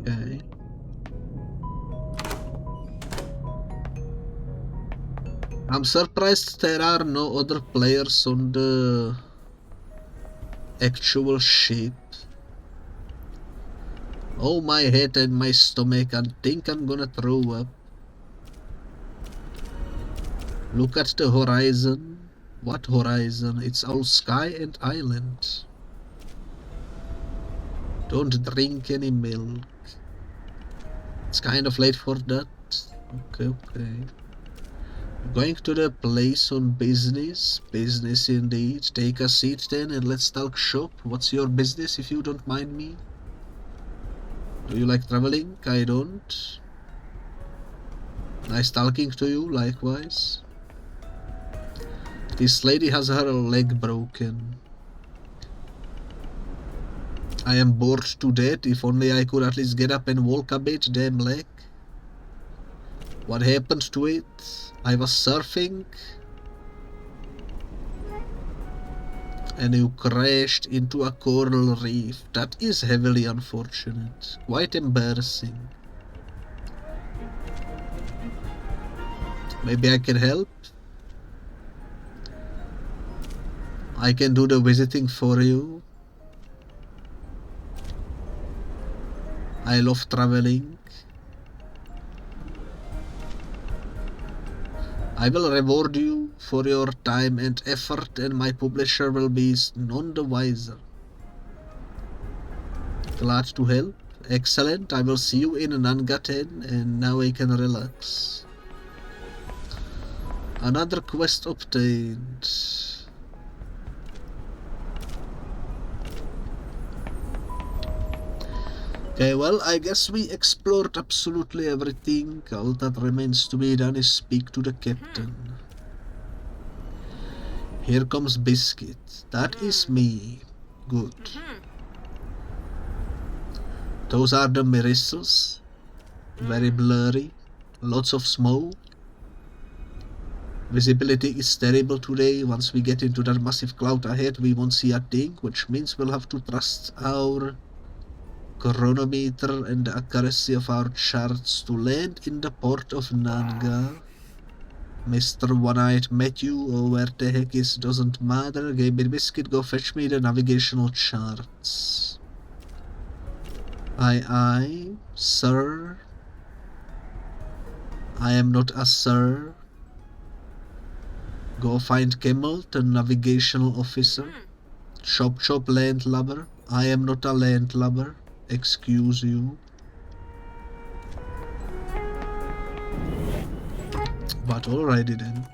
Okay. I'm surprised there are no other players on the actual ship. Oh, my head and my stomach, I think I'm gonna throw up. Look at the horizon. What horizon? It's all sky and island. Don't drink any milk. It's kind of late for that. Okay. Going to the place on business. Business indeed. Take a seat then and let's talk shop. What's your business if you don't mind me? Do you like traveling? I don't. Nice talking to you, likewise. This lady has her leg broken. I am bored to death. If only I could at least get up and walk a bit, damn leg. What happened to it? I was surfing and you crashed into a coral reef. That is heavily unfortunate. Quite embarrassing. Maybe I can help? I can do the visiting for you. I love traveling. I will reward you for your time and effort, and my publisher will be none the wiser. Glad to help. Excellent. I will see you in Nangaten, and now I can relax. Another quest obtained. Okay, well, I guess we explored absolutely everything. All that remains to be done is speak to the captain. Here comes Biscuit. That is me. Good. Those are the miracles. Very blurry. Lots of smoke. Visibility is terrible today. Once we get into that massive cloud ahead, we won't see a thing, which means we'll have to trust our chronometer and the accuracy of our charts to land in the port of Nanga. Mr. One-Eyed Matthew, or where the heck is, doesn't matter. Gamer Biscuit, go fetch me the navigational charts. Aye, sir. I am not a sir. Go find Kimmel, the navigational officer. Chop chop landlubber. I am not a landlubber. Excuse you. But alrighty then.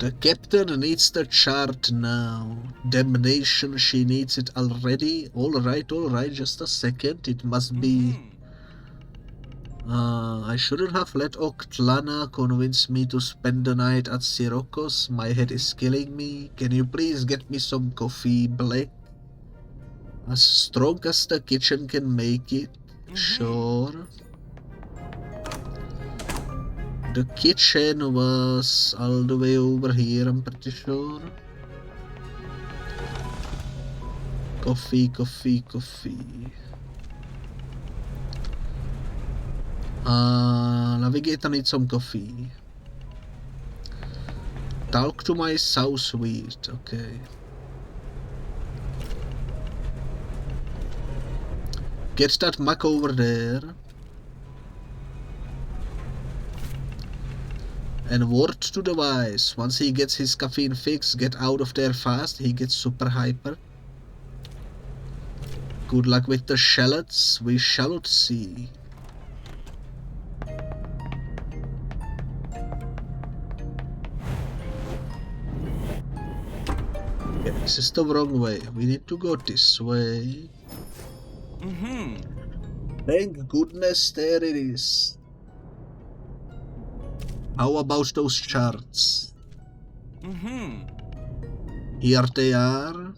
The captain needs the chart now. Damnation, she needs it already. Alright, just a second. It must be... I shouldn't have let Octlana convince me to spend the night at Sirocco's. My head is killing me. Can you please get me some coffee black? As strong as the kitchen can make it. Sure. The kitchen was all the way over here, I'm pretty sure. Coffee. Navigator needs some coffee. Talk to my sow sweet, okay. Get that Mac over there. And word to the wise, once he gets his caffeine fix, get out of there fast, he gets super hyper. Good luck with the shallots, we shall see. Yeah, this is the wrong way, we need to go this way. Thank goodness there it is. How about those charts? Here they are.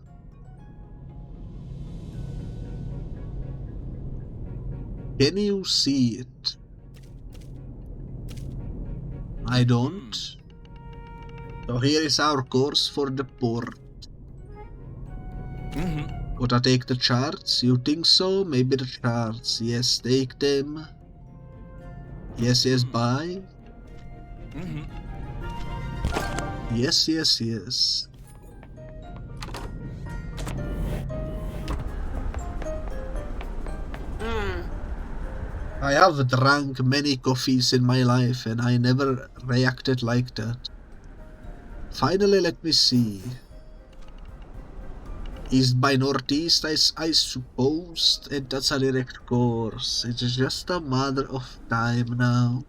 Can you see it? I don't. So here is our course for the port. Gotta take the charts, you think so? Maybe the charts. Yes, take them. Yes, yes, bye. Yes, yes, yes. I have drunk many coffees in my life and I never reacted like that. Finally, let me see. East by northeast, I suppose, and that's a direct course. It's just a matter of time now.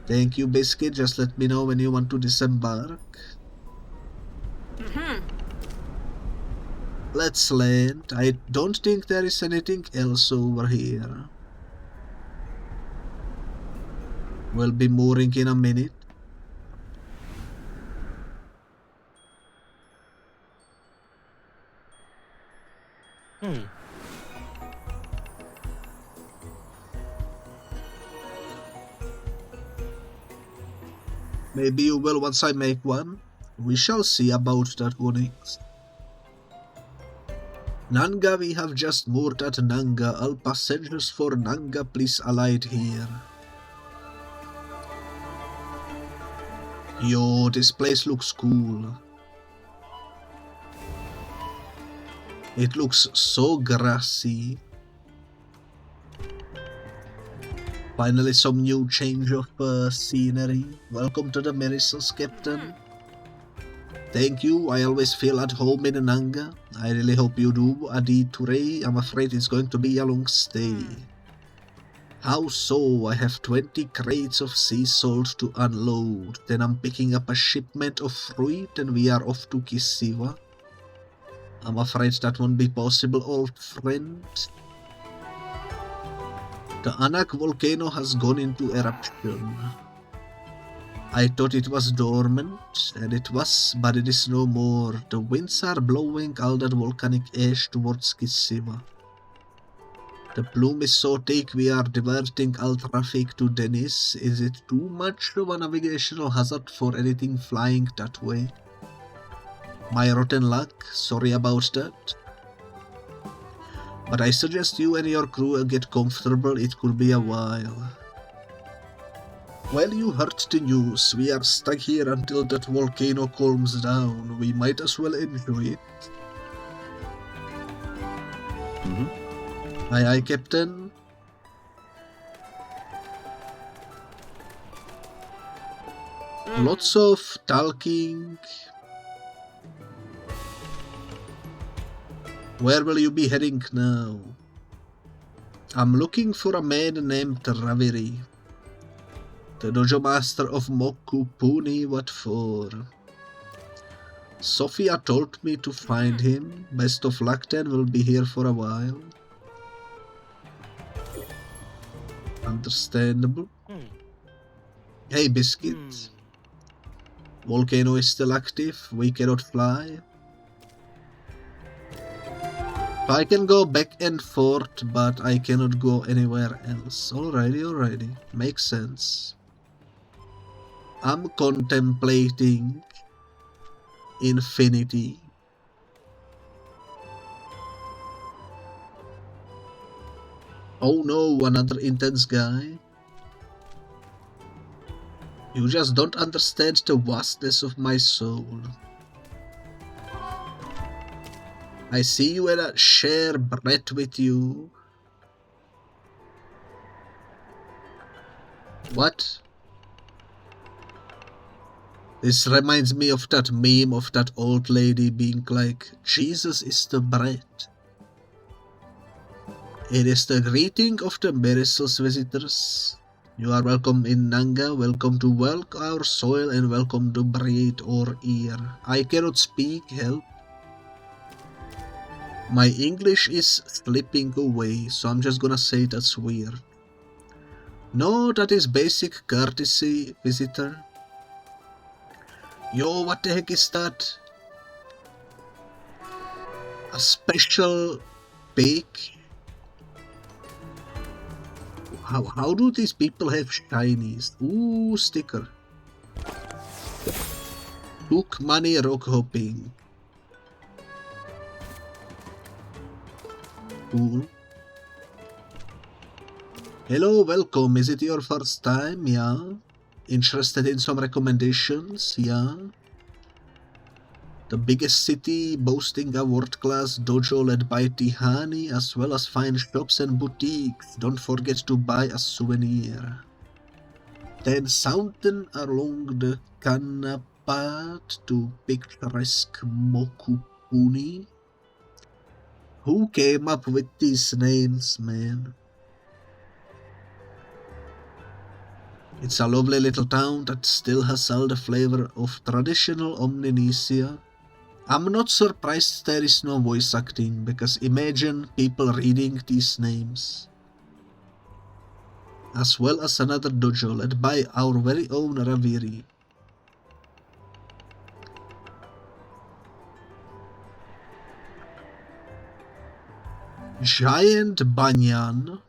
Thank you, Biscuit. Just let me know when you want to disembark. Let's land. I don't think there is anything else over here. We'll be mooring in a minute. Maybe you will once I make one. We shall see about that one. Nanga, we have just moored at Nanga. All passengers for Nanga, please alight here. Yo, this place looks cool. It looks so grassy. Finally some new change of scenery. Welcome to the Maris's, Captain. Thank you, I always feel at home in Nanga. I really hope you do, Adi Touré. I'm afraid it's going to be a long stay. How so? I have 20 crates of sea salt to unload. Then I'm picking up a shipment of fruit and we are off to Kisiwa. I'm afraid that won't be possible, old friend. The Anak volcano has gone into eruption. I thought it was dormant, and it was, but it is no more. The winds are blowing all that volcanic ash towards Kisiwa. The plume is so thick we are diverting all traffic to Dennis. Is it too much of a navigational hazard for anything flying that way? My rotten luck, sorry about that. But I suggest you and your crew get comfortable, it could be a while. Well, you heard the news, we are stuck here until that volcano calms down. We might as well enjoy it. Aye aye, Captain. Lots of talking. Where will you be heading now? I'm looking for a man named Raviri. The dojo master of Moku Puni, what for? Sophia told me to find him. Best of luck then, we'll be here for a while. Understandable. Hey, Biscuit. Volcano is still active, we cannot fly. I can go back and forth, but I cannot go anywhere else. Alrighty. Makes sense. I'm contemplating infinity. Oh no, another intense guy. You just don't understand the vastness of my soul. I see you and I share breath with you. What? This reminds me of that meme of that old lady being like, Jesus is the bread. It is the greeting of the Maris's visitors. You are welcome in Nanga, welcome to Welk our soil, and welcome to Breed or Ear. I cannot speak, help. My English is slipping away, so I'm just gonna say that's weird. No, that is basic courtesy, visitor. Yo, what the heck is that? A special bake? How do these people have shinies? Ooh, sticker. Took money rock hopping. Cool. Hello, welcome. Is it your first time? Yeah. Interested in some recommendations? Yeah. The biggest city boasting a world-class dojo led by Tihani, as well as fine shops and boutiques. Don't forget to buy a souvenir. Then something along the Kanapat to picturesque Mokupuni. Who came up with these names, man? It's a lovely little town that still has all the flavor of traditional Omninesia. I'm not surprised there is no voice acting, because imagine people reading these names. As well as another dojo led by our very own Raviri. Giant banyan.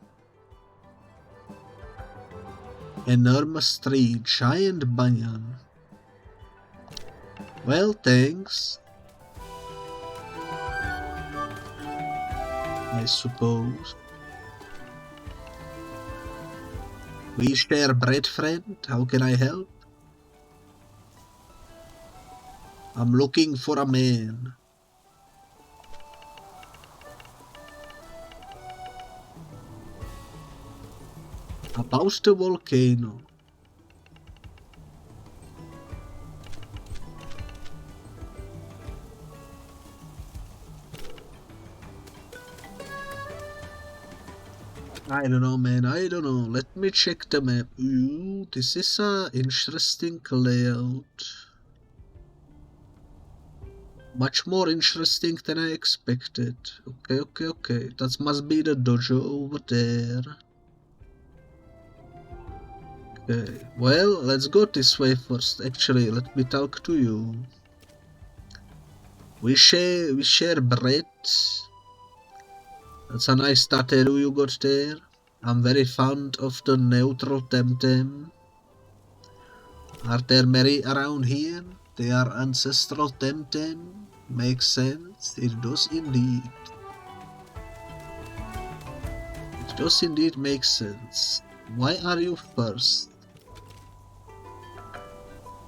Enormous tree, giant banyan. Well, thanks. I suppose. We share bread, friend. How can I help? I'm looking for a man. About the volcano. I don't know, man. I don't know. Let me check the map. Ooh, this is a interesting layout. Much more interesting than I expected. Okay. That must be the dojo over there. Okay, well, let's go this way first. Actually, let me talk to you. We share bread. That's a nice tattoo you got there. I'm very fond of the neutral Temtem. Are there many around here? They are ancestral Temtem. Makes sense. It does indeed. It does indeed make sense. Why are you first?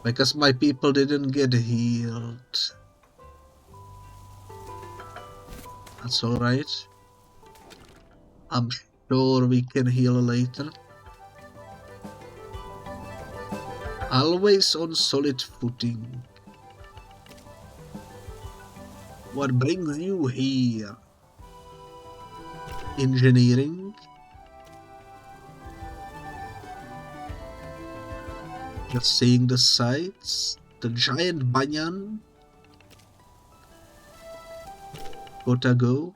Because my people didn't get healed. That's alright. I'm sure we can heal later. Always on solid footing. What brings you here? Engineering? Just seeing the sights? The giant banyan? Gotta go.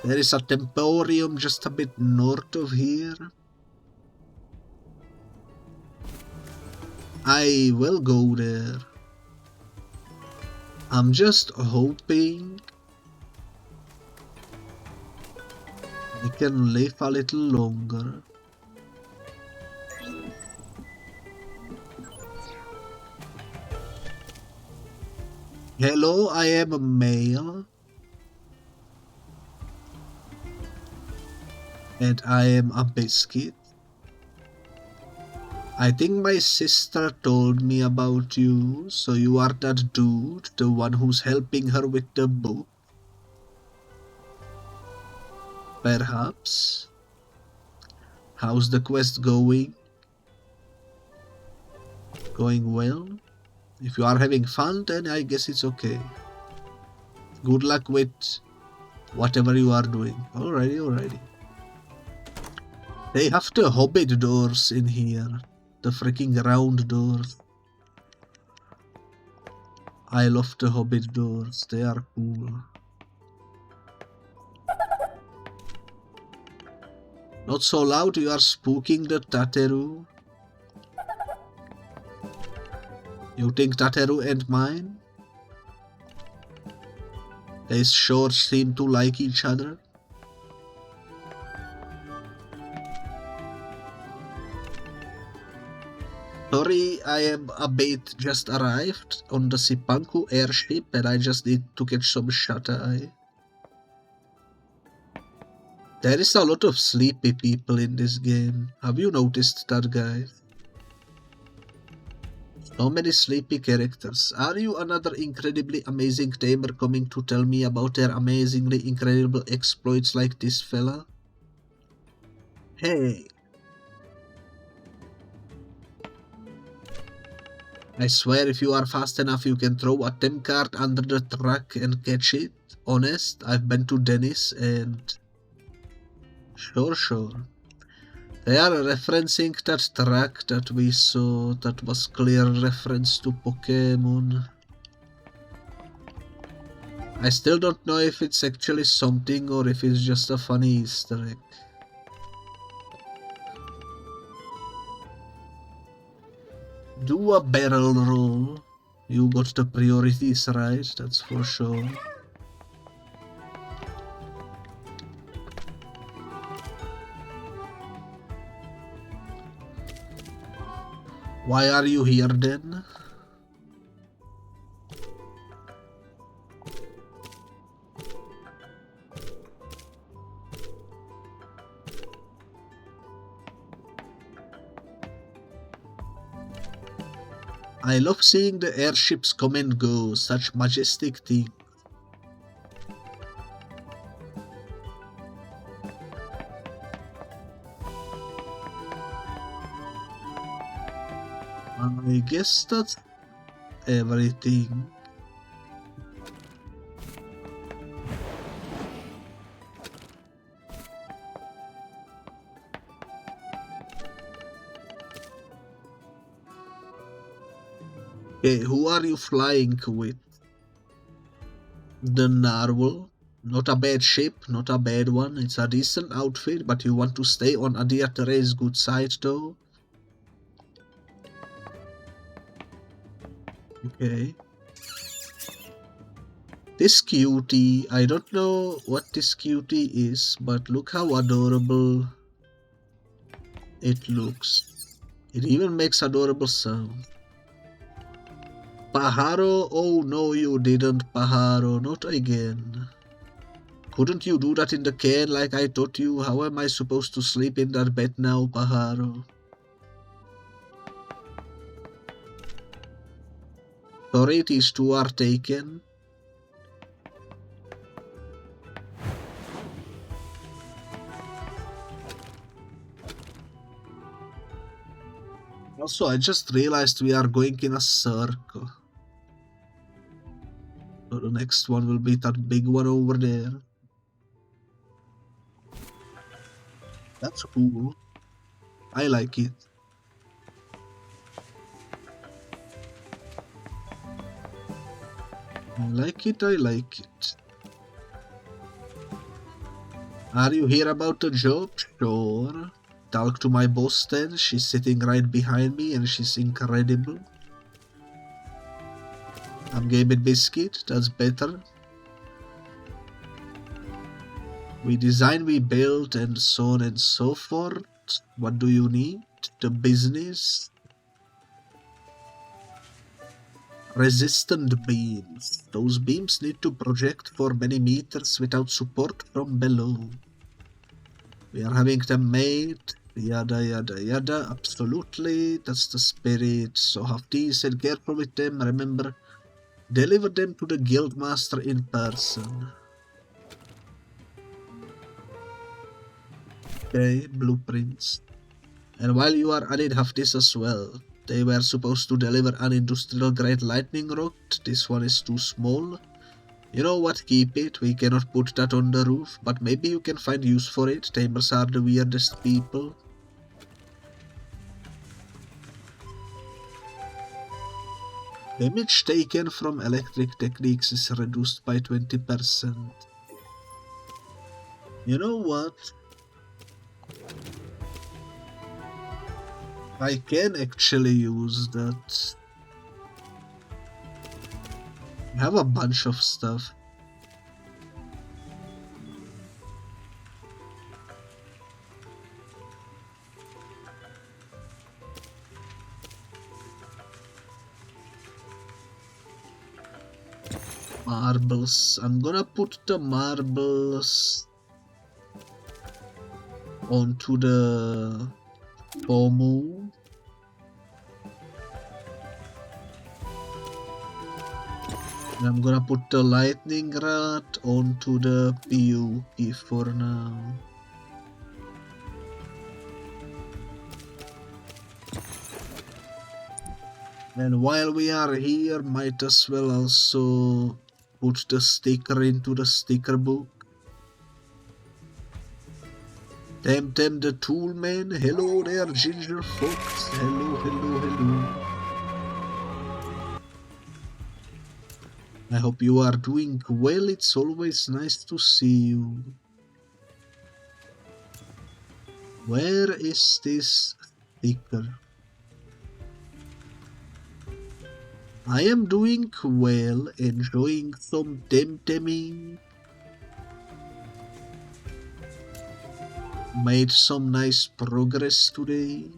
There is a temporium just a bit north of here. I will go there. I'm just hoping I can live a little longer. Hello, I am a male. And I am a biscuit. I think my sister told me about you, so you are that dude, the one who's helping her with the book. Perhaps. How's the quest going? Going well. If you are having fun, then I guess it's okay. Good luck with whatever you are doing. Alrighty. They have the hobbit doors in here. The freaking round doors. I love the hobbit doors. They are cool. Not so loud, you are spooking the Tateru. You think Tateru and mine? They sure seem to like each other. Sorry, I am a bit just arrived on the Sipanku airship and I just need to catch some shut-eye. There is a lot of sleepy people in this game. Have you noticed that, guys? So many sleepy characters. Are you another incredibly amazing tamer coming to tell me about their amazingly incredible exploits like this fella? Hey! I swear if you are fast enough you can throw a Tem card under the truck and catch it. Honest, I've been to Dennis and... Sure. They are referencing that track that we saw that was clear reference to Pokemon. I still don't know if it's actually something or if it's just a funny Easter egg. Do a barrel roll. You got the priorities right, that's for sure. Why are you here then? I love seeing the airships come and go, such majestic things. I guess that's everything. Okay, who are you flying with? The Narwhal. Not a bad ship, not a bad one. It's a decent outfit, but you want to stay on Adiatere's good side though. Okay. This cutie, I don't know what this cutie is, but look how adorable it looks. It even makes adorable sound. Pajaro? Oh no, you didn't, Pajaro, not again. Couldn't you do that in the can like I taught you? How am I supposed to sleep in that bed now, Pajaro? Sorry, these two are taken. Also, I just realized we are going in a circle. So the next one will be that big one over there. That's cool. I like it. I like it. Are you here about the job? Sure. Talk to my boss then. She's sitting right behind me and she's incredible. I'm Gaming Biscuit, that's better. We design, we build, and so on and so forth. What do you need? The business? Resistant beams. Those beams need to project for many meters without support from below. We are having them made. Yada yada yada. Absolutely. That's the spirit. So have these and careful with them. Remember, deliver them to the guildmaster in person. Okay, blueprints. And while you are at it, have this as well. They were supposed to deliver an industrial grade lightning rod. This one is too small. You know what, keep it. We cannot put that on the roof, but maybe you can find use for it. Tamers are the weirdest people. Damage taken from electric techniques is reduced by 20%. You know what? I can actually use that. I have a bunch of stuff. Marbles. I'm gonna put the marbles onto the Pomu. And I'm gonna put the lightning rod onto the PUP for now. And while we are here, might as well also put the sticker into the sticker book. Temtem the Toolman. Hello there, Ginger Fox. Hello, hello, hello. I hope you are doing well. It's always nice to see you. Where is this sticker? I am doing well, enjoying some temteming. Made some nice progress today.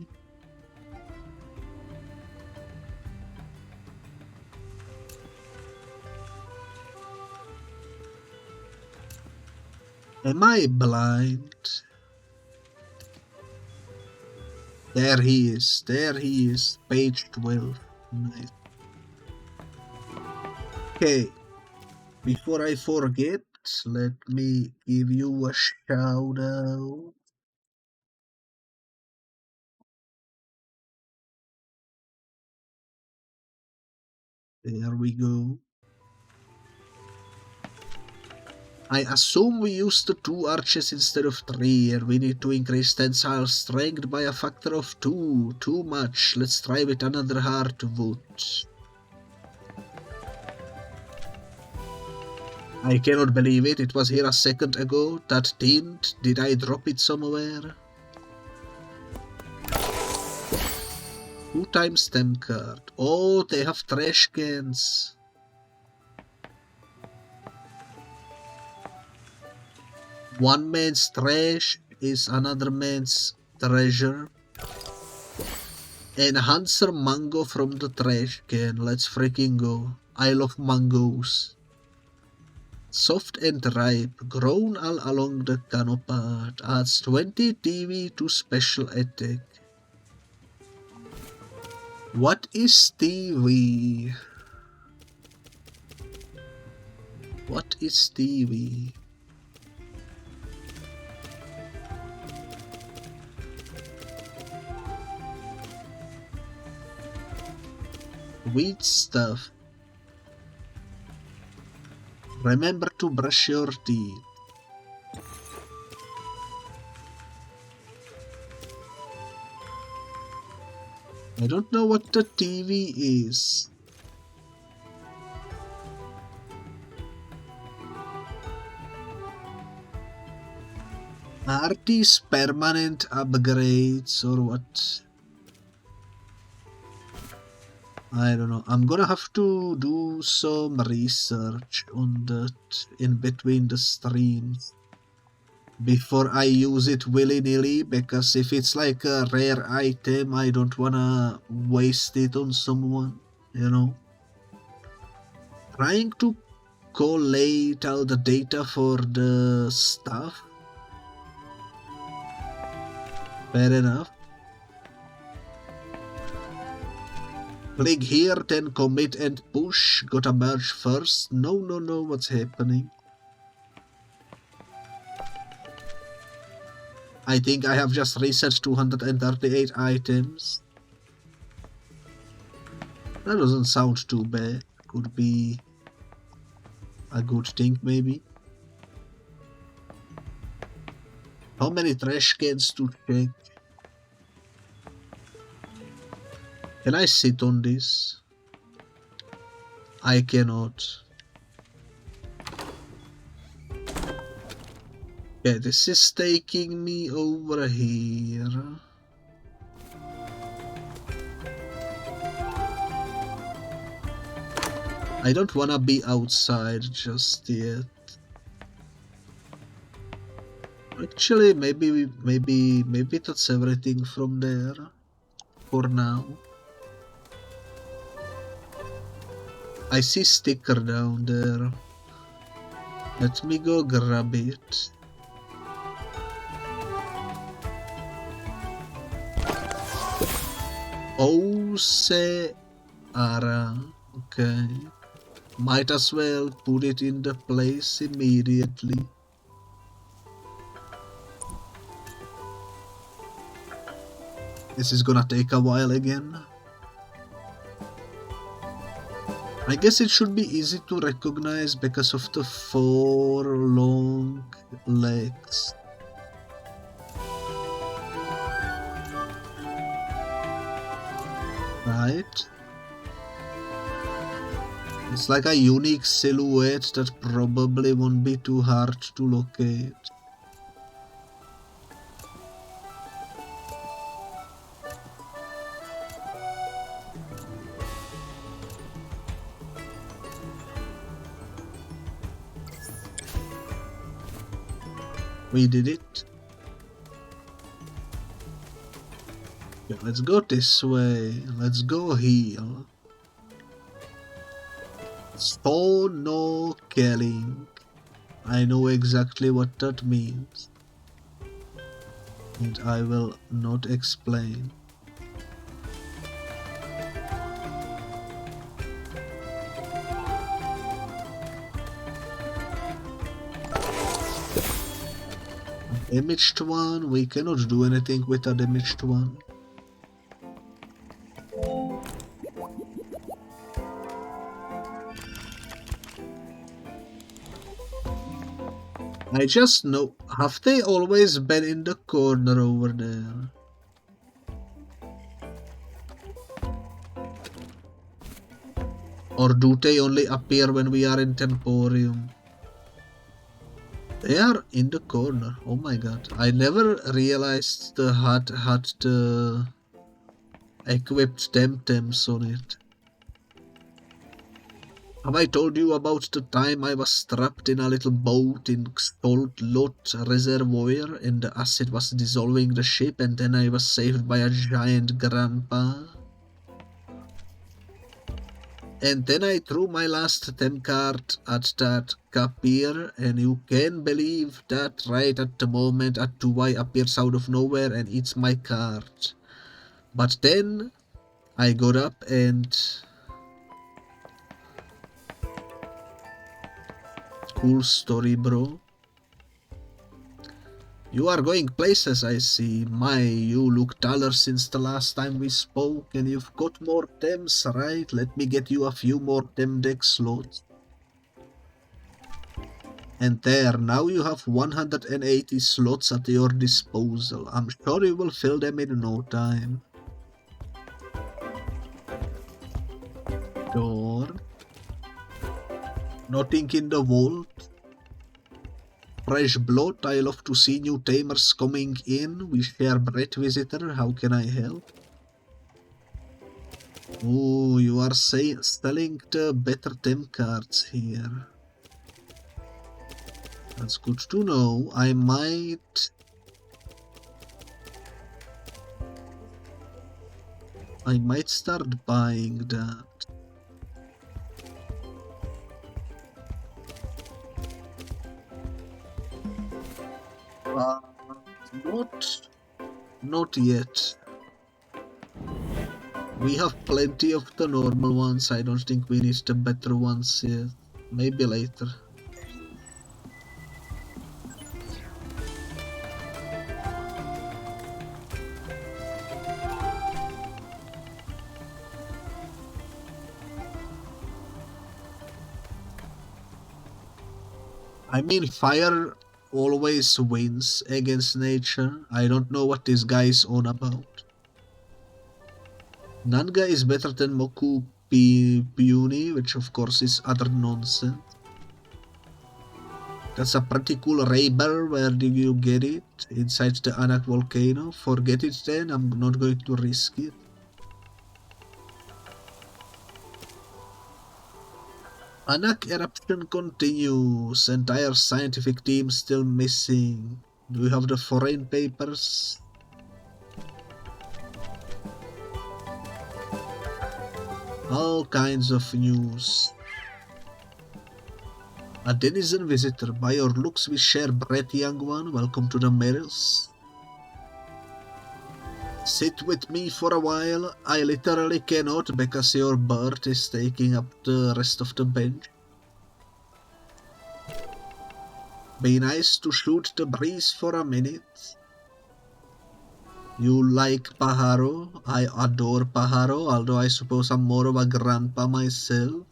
Am I blind? There he is, page 12. Nice. Okay, before I forget, let me give you a shout out. There we go. I assume we used the 2 arches instead of 3, and we need to increase tensile strength by a factor of 2. Too much. Let's try with another hardwood. I cannot believe it. It was here a second ago. That tint. Did I drop it somewhere? 2 times stem card. Oh, they have trash cans. One man's trash is another man's treasure. Enhancer mango from the trash can. Let's freaking go. I love mangoes. Soft and ripe, grown all along the canopy. Adds 20 TV to special attack. What is TV? What is TV? Weed stuff. Remember to brush your teeth. I don't know what the TV is. Are these permanent upgrades or what? I don't know. I'm gonna have to do some research on that in between the streams before I use it willy-nilly, because if it's like a rare item, I don't wanna waste it on someone, you know. Trying to collate all the data for the stuff. Fair enough. Click here, then commit and push. Gotta merge first. No, what's happening? I think I have just researched 238 items. That doesn't sound too bad. Could be a good thing, maybe. How many trash cans to check? Can I sit on this? I cannot. Yeah, this is taking me over here. I don't wanna be outside just yet. Actually, maybe that's everything from there for now. I see sticker down there. Let me go grab it. Ara. Okay. Might as well put it in the place immediately. This is gonna take a while again. I guess it should be easy to recognize because of the 4 long legs. Right? It's like a unique silhouette that probably won't be too hard to locate. We did it. Okay, let's go this way. Let's go heal. So no killing. I know exactly what that means. And I will not explain. Damaged one, we cannot do anything with a damaged one. I just know, have they always been in the corner over there? Or do they only appear when we are in Temporium? They are in the corner. Oh my god. I never realized the hut had the equipped Temtems on it. Have I told you about the time I was trapped in a little boat in Salt Lot Reservoir and the acid was dissolving the ship and then I was saved by a giant grandpa? And then I threw my last Tem card at that Kapir, and you can believe that right at the moment a 2Y appears out of nowhere and eats my card. But then I got up and... Cool story, bro. You are going places, I see. My, you look taller since the last time we spoke, and you've got more Tems, right? Let me get you a few more Tem deck slots. And there, now you have 180 slots at your disposal. I'm sure you will fill them in no time. Door. Nothing in the vault. Fresh blood, I love to see new tamers coming in. We share bread, visitor. How can I help? Oh, you are selling the better tem cards here. That's good to know. I might start buying that. Not yet. We have plenty of the normal ones. I don't think we need the better ones yet. Maybe later. I mean, fire always wins against nature. I don't know what this guy is on about. Nanga is better than Moku Piuni, which of course is utter nonsense. That's a pretty cool Ragebarrel. Where did you get it? Inside the Anak volcano? Forget it then, I'm not going to risk it. Anak eruption continues. Entire scientific team still missing. Do you have the foreign papers? All kinds of news. A denizen visitor. By your looks we share bread, young one. Welcome to the Mavis. Sit with me for a while. I literally cannot because your bird is taking up the rest of the bench. Be nice to shoot the breeze for a minute. You like Pajaro? I adore Pajaro, although I suppose I'm more of a grandpa myself.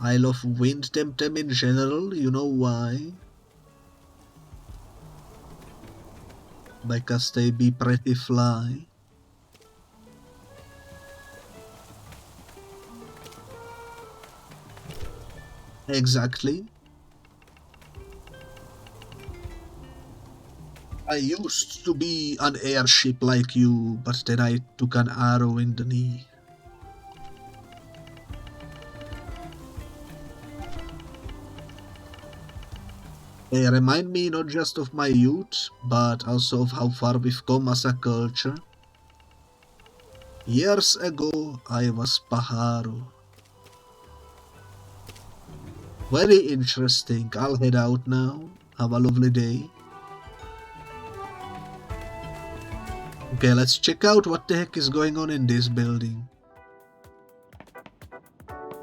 I love wind Temtem in general, you know why? Because they be pretty fly. Exactly. I used to be an airship like you, but then I took an arrow in the knee. They remind me not just of my youth, but also of how far we've come as a culture. Years ago, I was Pajaro. Very interesting. I'll head out now. Have a lovely day. Okay, let's check out what the heck is going on in this building.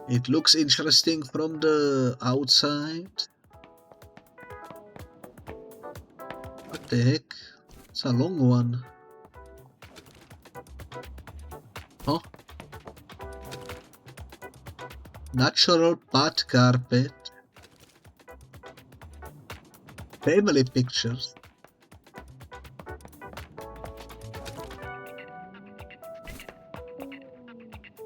It looks interesting from the outside. What the heck? It's a long one. Huh? Natural path carpet. Family pictures.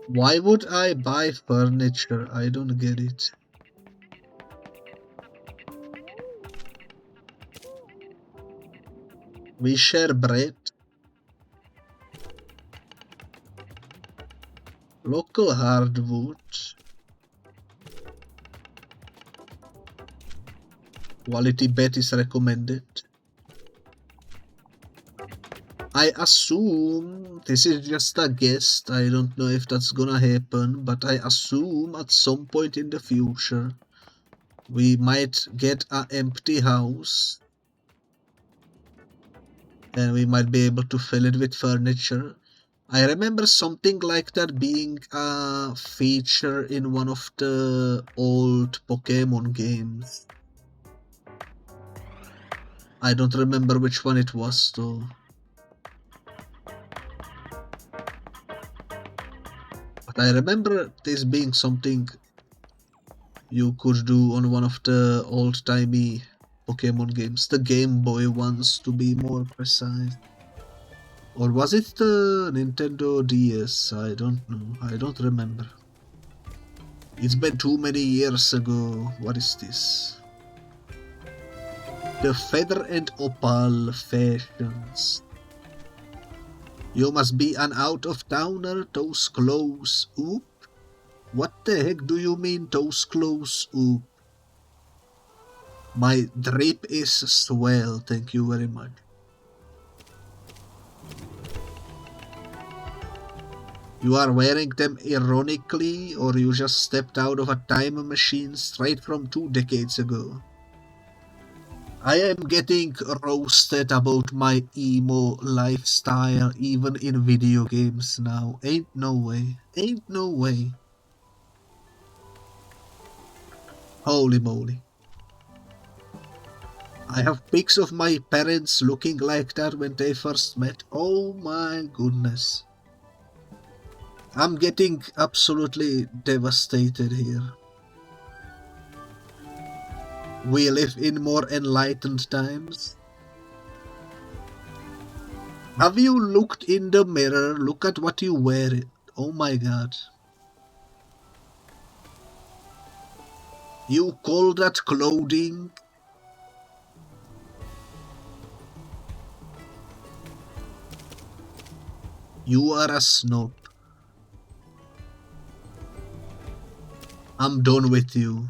Why would I buy furniture? I don't get it. We share bread. Local hardwood. Quality bed is recommended. I assume, this is just a guess, I don't know if that's gonna happen, but I assume at some point in the future we might get an empty house and we might be able to fill it with furniture. I remember something like that being a feature in one of the old Pokemon games. I don't remember which one it was though. But I remember this being something you could do on one of the old-timey Pokemon games. The Game Boy ones, to be more precise. Or was it the Nintendo DS? I don't know. I don't remember. It's been too many years ago. What is this? The Feather and Opal fashions. You must be an out-of-towner, those clothes. Oop. What the heck do you mean, those clothes? Oop. My drip is swell, thank you very much. You are wearing them ironically, or you just stepped out of a time machine straight from 2 decades ago? I am getting roasted about my emo lifestyle even in video games now. Ain't no way. Ain't no way. Holy moly. I have pics of my parents looking like that when they first met. Oh my goodness. I'm getting absolutely devastated here. We live in more enlightened times. Have you looked in the mirror? Look at what you wear. Oh my god. You call that clothing? You are a snob. I'm done with you.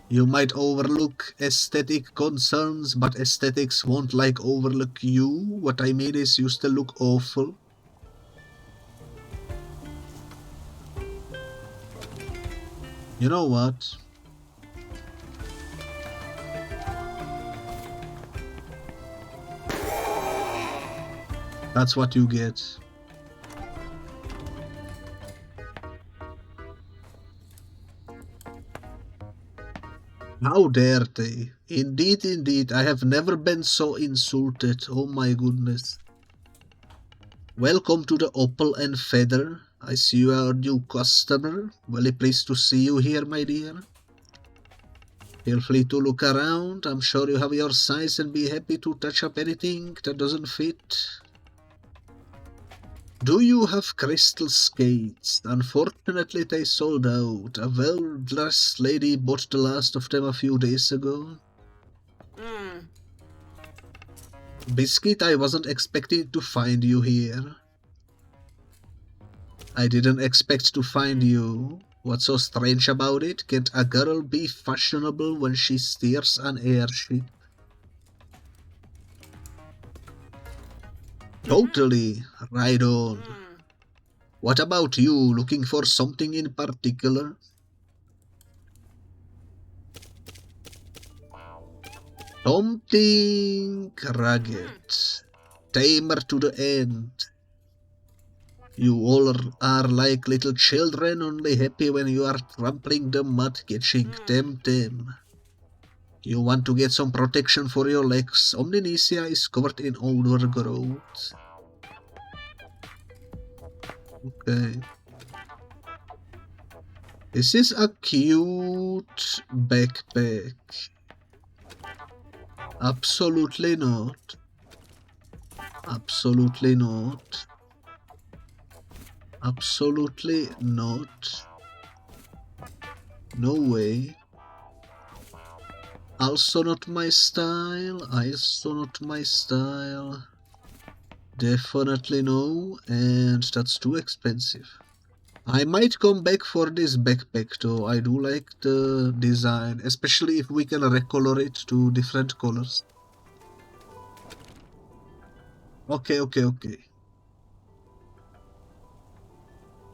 You might overlook aesthetic concerns, but aesthetics won't overlook you. What I mean is you still look awful. You know what? That's what you get. How dare they? Indeed, I have never been so insulted. Oh my goodness. Welcome to the Opal and Feather. I see you are a new customer. Very pleased to see you here, my dear. Feel free to look around. I'm sure you have your size and be happy to touch up anything that doesn't fit. Do you have crystal skates? Unfortunately, they sold out. A well-dressed lady bought the last of them a few days ago. Biscuit, I wasn't expecting to find you here. I didn't expect to find you. What's so strange about it? Can't a girl be fashionable when she steers an airship? Totally. Right on. What about you? Looking for something in particular? Something rugged. Tamer to the end. You all are like little children, only happy when you are trampling the mud catching Temtem. You want to get some protection for your legs. Omninesia is covered in overgrowth. Okay. This is a cute backpack. Absolutely not. Absolutely not. Absolutely not. No way. Also not my style. Also not my style. Definitely no, and that's too expensive. I might come back for this backpack though. I do like the design, especially if we can recolor it to different colors. Okay.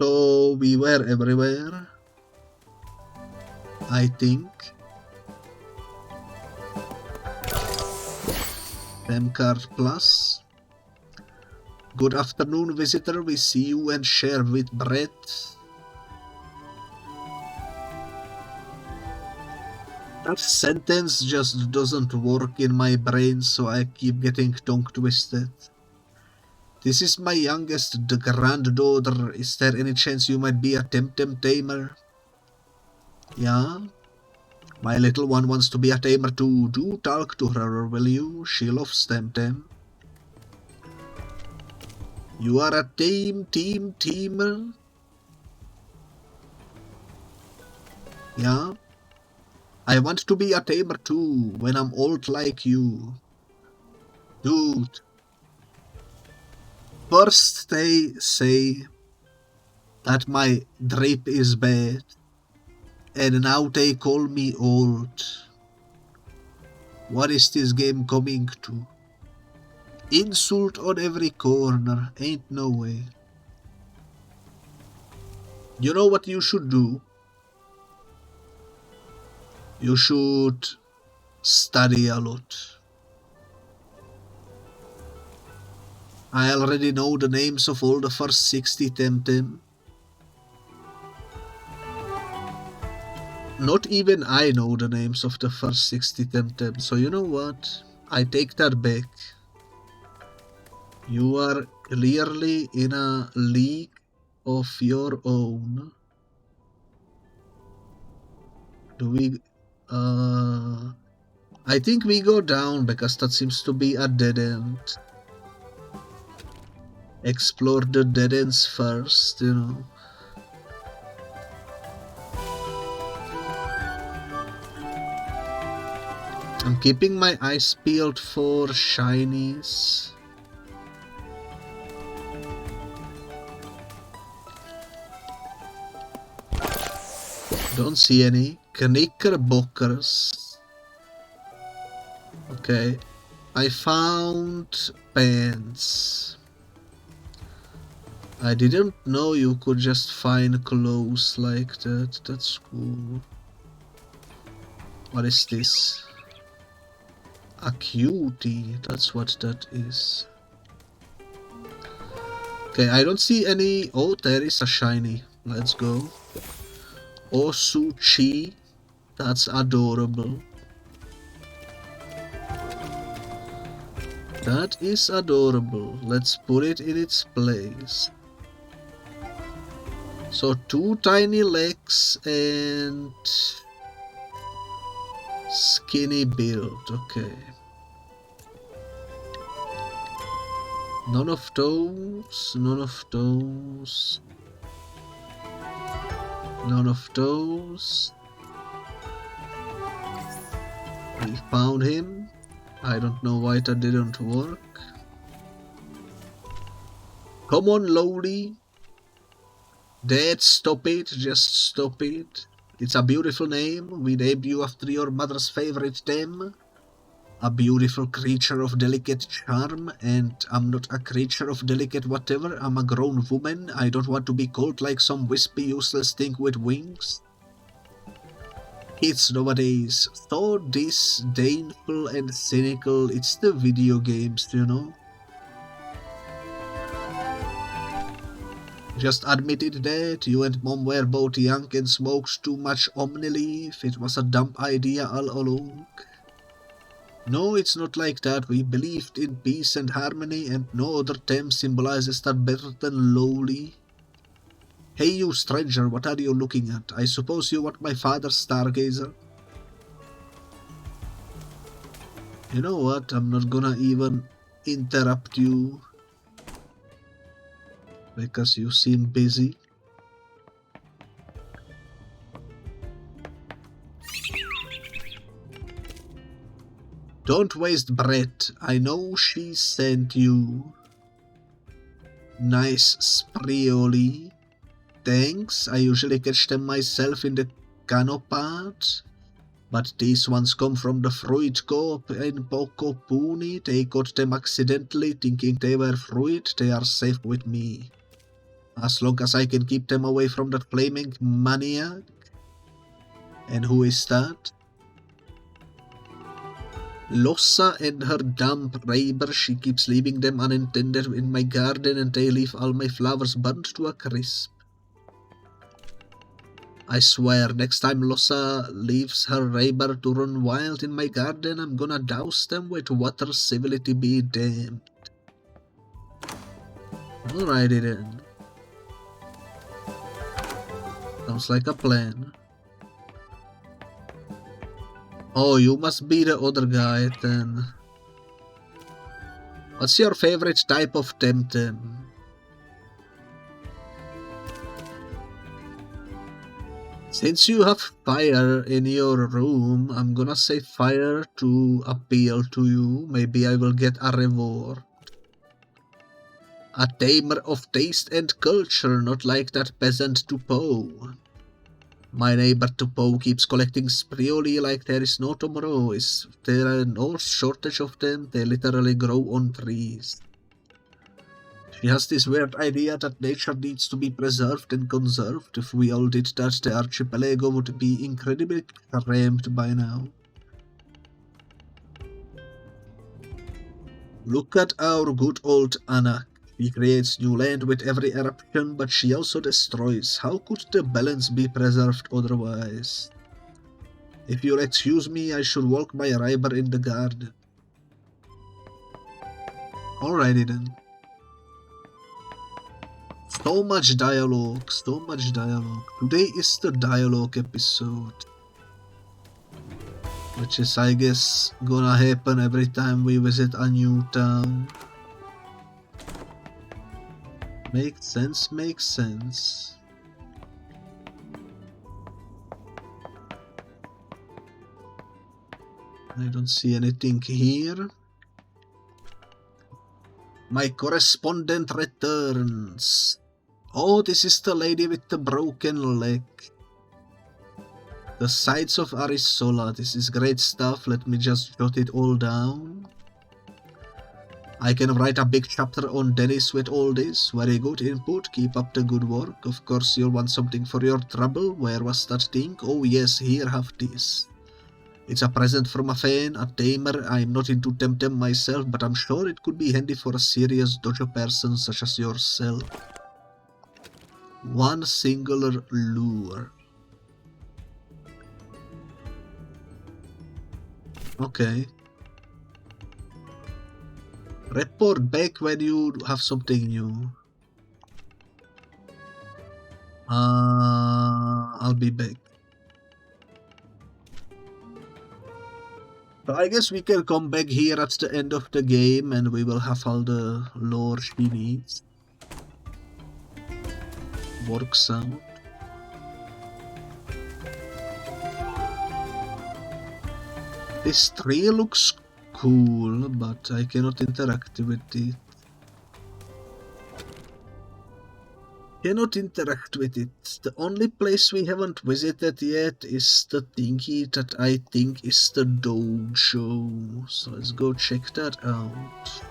So we were everywhere, I think. Temcard Plus. Good afternoon, visitor. We see you and share with bread. That sentence just doesn't work in my brain, so I keep getting tongue twisted. This is my youngest granddaughter. Is there any chance you might be a Temtem tamer? Yeah? My little one wants to be a tamer too. Do talk to her, will you? She loves Temtem. You are a tamer? Yeah? I want to be a tamer too, when I'm old like you. Dude. First they say that my drip is bad, and now they call me old. What is this game coming to? Insult on every corner, ain't no way. You know what you should do? You should study a lot. I already know the names of all the first 60 Temtem. Not even I know the names of the first 60 Temtem, so you know what? I take that back. You are clearly in a league of your own. I think we go down because that seems to be a dead end. Explore the dead ends first, you know. I'm keeping my eyes peeled for shinies. Don't see any. Knickerbockers. Okay. I found pants. I didn't know you could just find clothes like that. That's cool. What is this? A cutie. That's what that is. Okay, I don't see any. Oh, there is a shiny. Let's go. Osuchi. That's adorable. That is adorable. Let's put it in its place. So 2 tiny legs and skinny build. Okay. None of those. None of those. None of those. We found him. I don't know why that didn't work. Come on, Lowly. Dad, stop it. Just stop it. It's a beautiful name. We named you after your mother's favorite gem. A beautiful creature of delicate charm. And I'm not a creature of delicate whatever. I'm a grown woman. I don't want to be called like some wispy useless thing with wings. Kids nowadays, so disdainful and cynical. It's the video games, you know. Just admitted that you and Mom were both young and smoked too much Omnileaf. It was a dumb idea all along. No, it's not like that. We believed in peace and harmony, and no other term symbolizes that better than lowly. Hey you stranger, what are you looking at? I suppose you want my father's stargazer? You know what? I'm not gonna even interrupt you. Because you seem busy. Don't waste breath. I know she sent you. Nice Sprioli. Thanks. I usually catch them myself in the Canopard. But these ones come from the Vroid co-op in Pokopuni. They got them accidentally thinking they were Vroid. They are safe with me. As long as I can keep them away from that flaming maniac. And who is that? Lossa and her damn neighbor. She keeps leaving them unattended in my garden and they leave all my flowers burnt to a crisp. I swear, next time Lossa leaves her neighbor to run wild in my garden, I'm gonna douse them with water, civility be damned. Alrighty then. Sounds like a plan. Oh, you must be the other guy then. What's your favorite type of Temtem? Since you have fire in your room, I'm gonna say fire to appeal to you. Maybe I will get a reward. A tamer of taste and culture, not like that peasant Tupo. My neighbor Tupo keeps collecting Sprioli like there is no tomorrow. Is there no shortage of them? They literally grow on trees. She has this weird idea that nature needs to be preserved and conserved. If we all did that, the archipelago would be incredibly cramped by now. Look at our good old Anak. She creates new land with every eruption, but she also destroys. How could the balance be preserved otherwise? If you'll excuse me, I should walk my neighbor in the garden. Alrighty then. So much dialogue, so much dialogue. Today is the dialogue episode. which is, I guess, gonna happen every time we visit a new town. Makes sense, makes sense. I don't see anything here. My correspondent returns. Oh, this is the lady with the broken leg. The sides of Arzolath. This is great stuff. Let me just jot it all down. I can write a big chapter on Dennis with all this. Very good input. Keep up the good work. Of course, you'll want something for your trouble. Where was that thing? Oh yes, here, have this. It's a present from a fan, a tamer. I'm not into Temtem myself, but I'm sure it could be handy for a serious dojo person such as yourself. One singular lure. Okay. Report back when you have something new. I'll be back. So I guess we can come back here at the end of the game and we will have all the lore she needs. Works out. This tree looks cool, but I cannot interact with it. The only place we haven't visited yet is the thingy that I think is the dojo. So let's go check that out.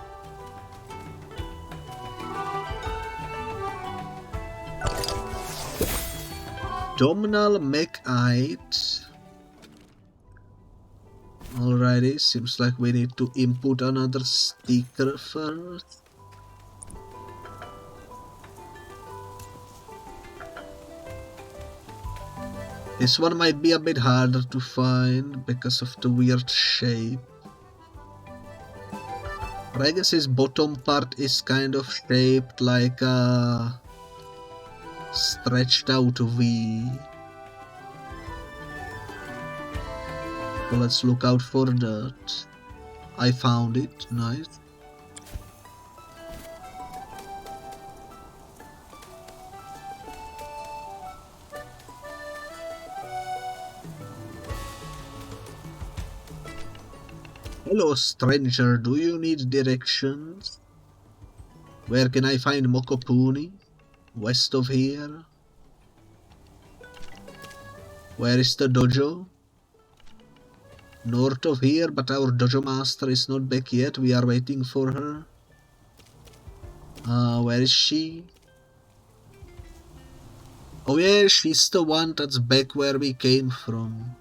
Domnal Mechite. Alrighty, seems like we need to input another sticker first. This one might be a bit harder to find because of the weird shape. But I guess his bottom part is kind of shaped like a stretched out V. So let's look out for that. I found it, nice. Hello stranger, do you need directions? Where can I find Mokopuni? West of here? Where is the dojo? North of here, but our dojo master is not back yet. We are waiting for her. Where is she? Oh yeah, she's the one that's back where we came from.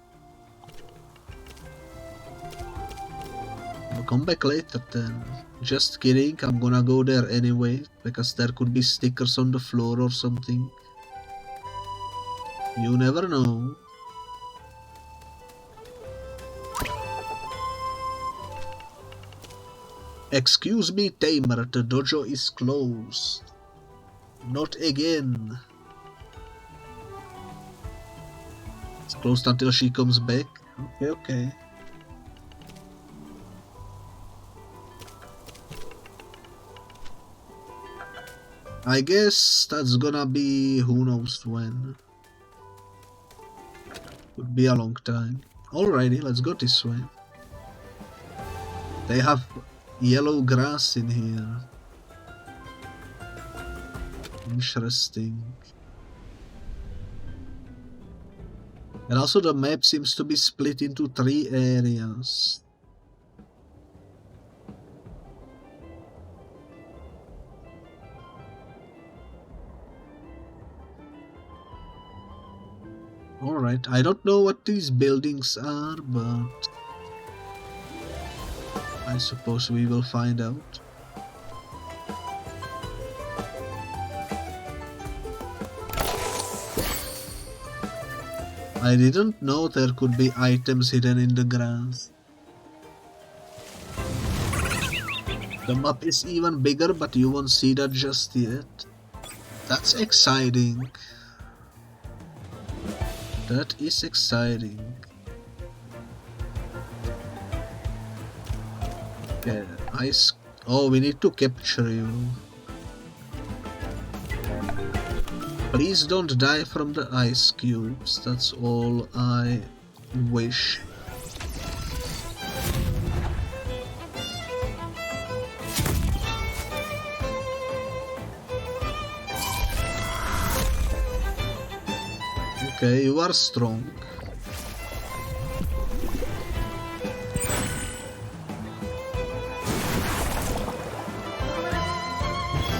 I'll come back later then. Just kidding, I'm gonna go there anyway, because there could be stickers on the floor or something. You never know. Excuse me, Tamer, the dojo is closed. Not again. It's closed until she comes back. Okay. I guess that's gonna be who knows when. Could be a long time. Alrighty, let's go this way. They have yellow grass in here. Interesting. And also the map seems to be split into 3 areas. Alright, I don't know what these buildings are, but I suppose we will find out. I didn't know there could be items hidden in the grass. The map is even bigger, but you won't see that just yet. That's exciting. That is exciting. Okay, ice. Oh, we need to capture you. Please don't die from the ice cubes, that's all I wish. Okay, you are strong.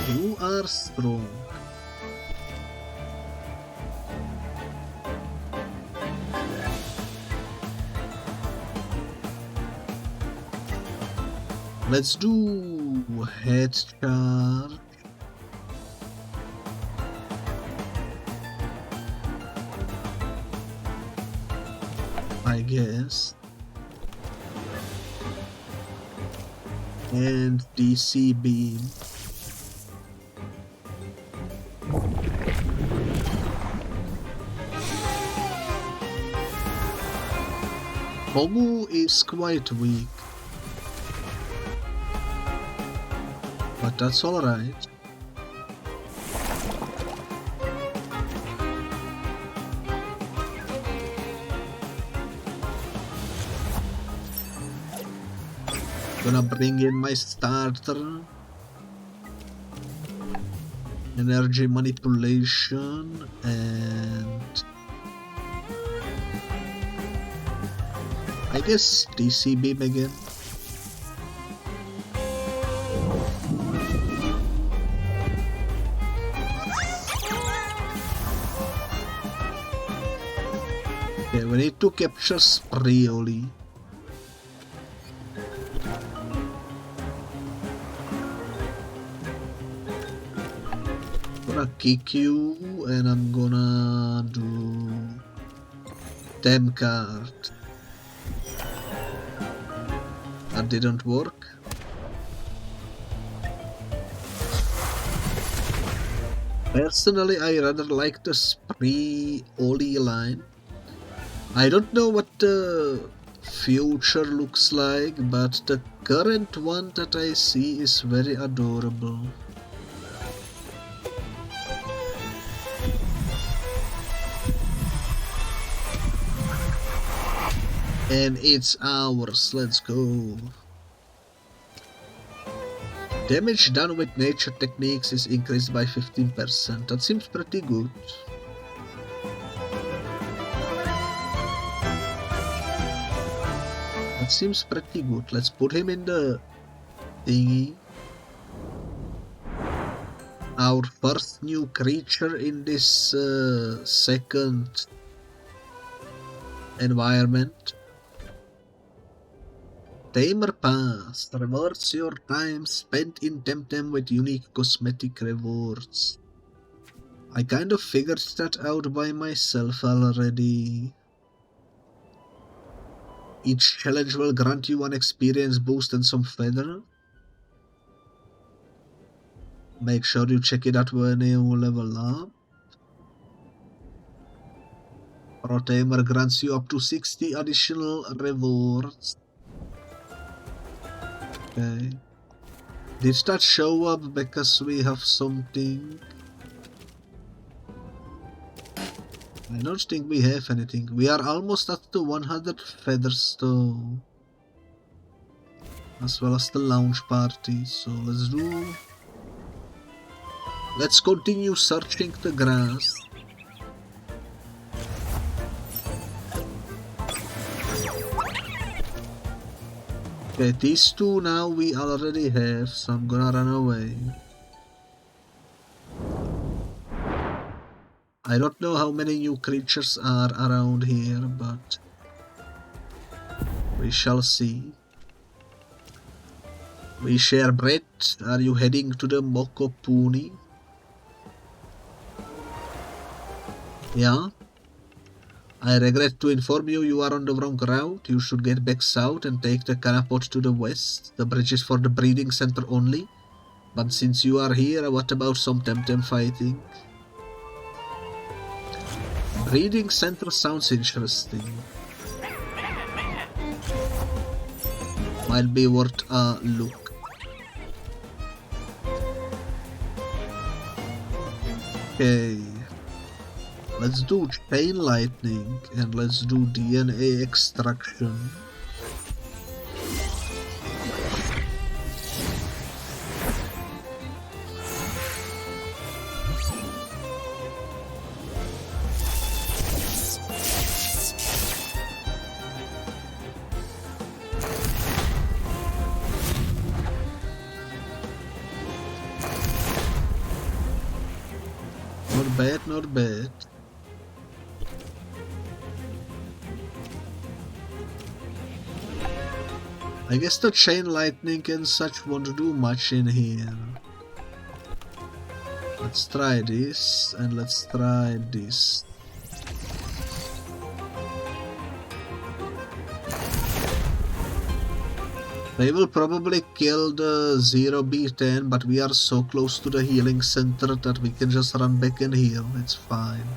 You are strong. Let's do head charge. I guess. And DC beam. Momu is quite weak. But that's alright. Gonna bring in my starter. Energy manipulation and I guess DC beam again. Okay, we need to capture Sprioli. I'm gonna kick you and I'm gonna do Tem card. That didn't work. Personally, I rather like the Sprioli line. I don't know what the future looks like, but the current one that I see is very adorable. And it's ours, let's go. Damage done with nature techniques is increased by 15%, that seems pretty good. That seems pretty good, let's put him in the thingy. Our first new creature in this second environment. Tamer Pass rewards your time spent in Temtem with unique cosmetic rewards. I kind of figured that out by myself already. Each challenge will grant you one experience boost and some feather. Make sure you check it out when you level up. Pro Tamer grants you up to 60 additional rewards. Okay. Did that show up because we have something? I don't think we have anything. We are almost at the 100 feathers though. As well as the launch party. So let's continue searching the grass. Okay, these two now we already have, so I'm gonna run away. I don't know how many new creatures are around here, but we shall see. We share bread. Are you heading to the Mokopuni? Yeah. I regret to inform you, you are on the wrong route. You should get back south and take the Canapot to the west. The bridge is for the breeding center only. But since you are here, what about some Temtem fighting? Breeding center sounds interesting. Might be worth a look. Okay. Let's do chain lightning and let's do DNA extraction. Not bad, not bad. I guess the chain lightning and such won't do much in here. Let's try this and let's try this. They will probably kill the 0B10, but we are so close to the healing center that we can just run back and heal. It's fine.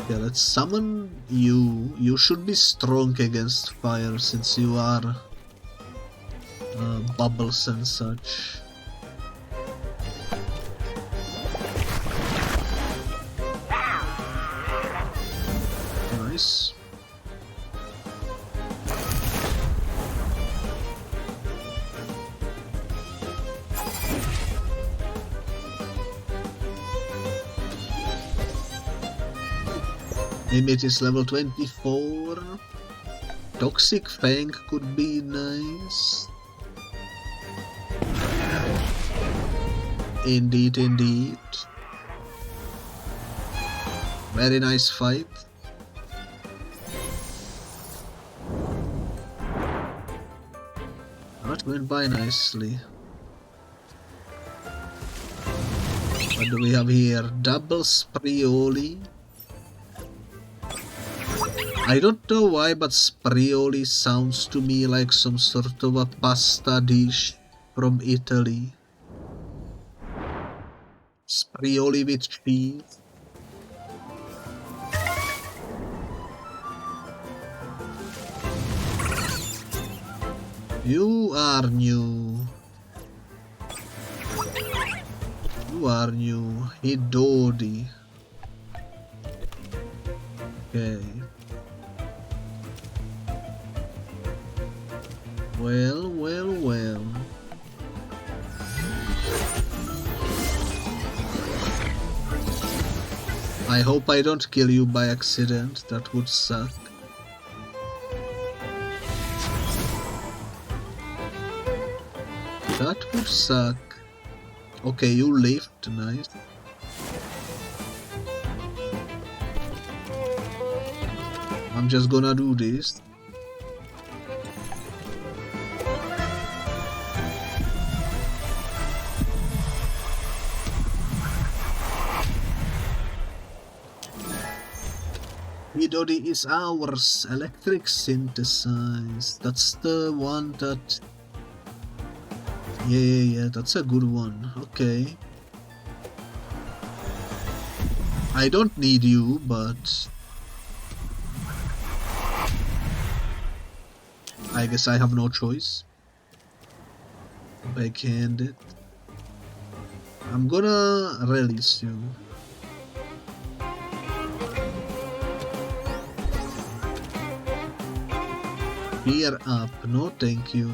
Yeah, let's summon you. You should be strong against fire since you are bubbles and such. Nice. Limit is level 24. Toxic Fang could be nice. Indeed, indeed. Very nice fight. That went by nicely. What do we have here? Double Sprioli. I don't know why, but Sprioli sounds to me like some sort of a pasta dish from Italy. Sprioli with cheese. You are new. You are new. Hidodi. Okay. Well, well, well. I hope I don't kill you by accident. That would suck. That would suck. Okay, you lived. Nice. I'm just gonna do this. Hidodi is ours. Electric synthesize. That's the one that... Yeah, that's a good one. Okay. I don't need you, but... I guess I have no choice. Backhanded. I'm gonna release you. Gear up. No, thank you.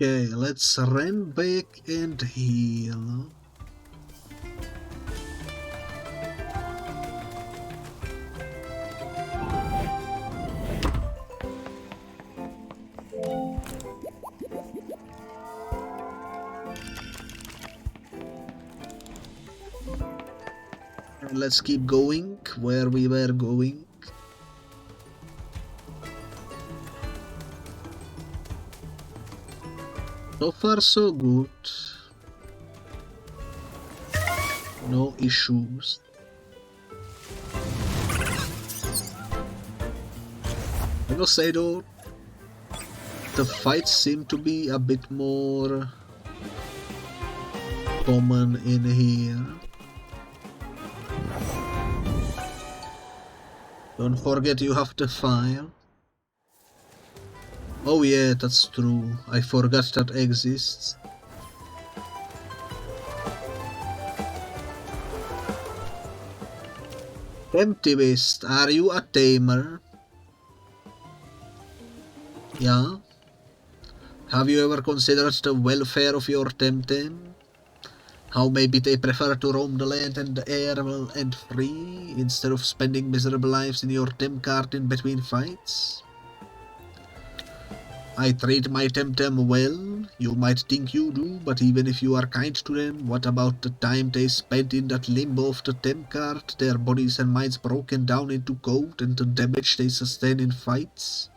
Okay, let's run back and heal. And let's keep going where we were going. So far so good. No issues. I must say though, the fights seem to be a bit more common in here. Don't forget you have the file. Oh yeah, that's true. I forgot that exists. Temptivist, are you a tamer? Yeah? Have you ever considered the welfare of your Temtem? How maybe they prefer to roam the land and the air and free, instead of spending miserable lives in your Tem cart in between fights? I treat my Temtem well, you might think you do, but even if you are kind to them, what about the time they spend in that limbo of the Tem cart, their bodies and minds broken down into code, and the damage they sustain in fights?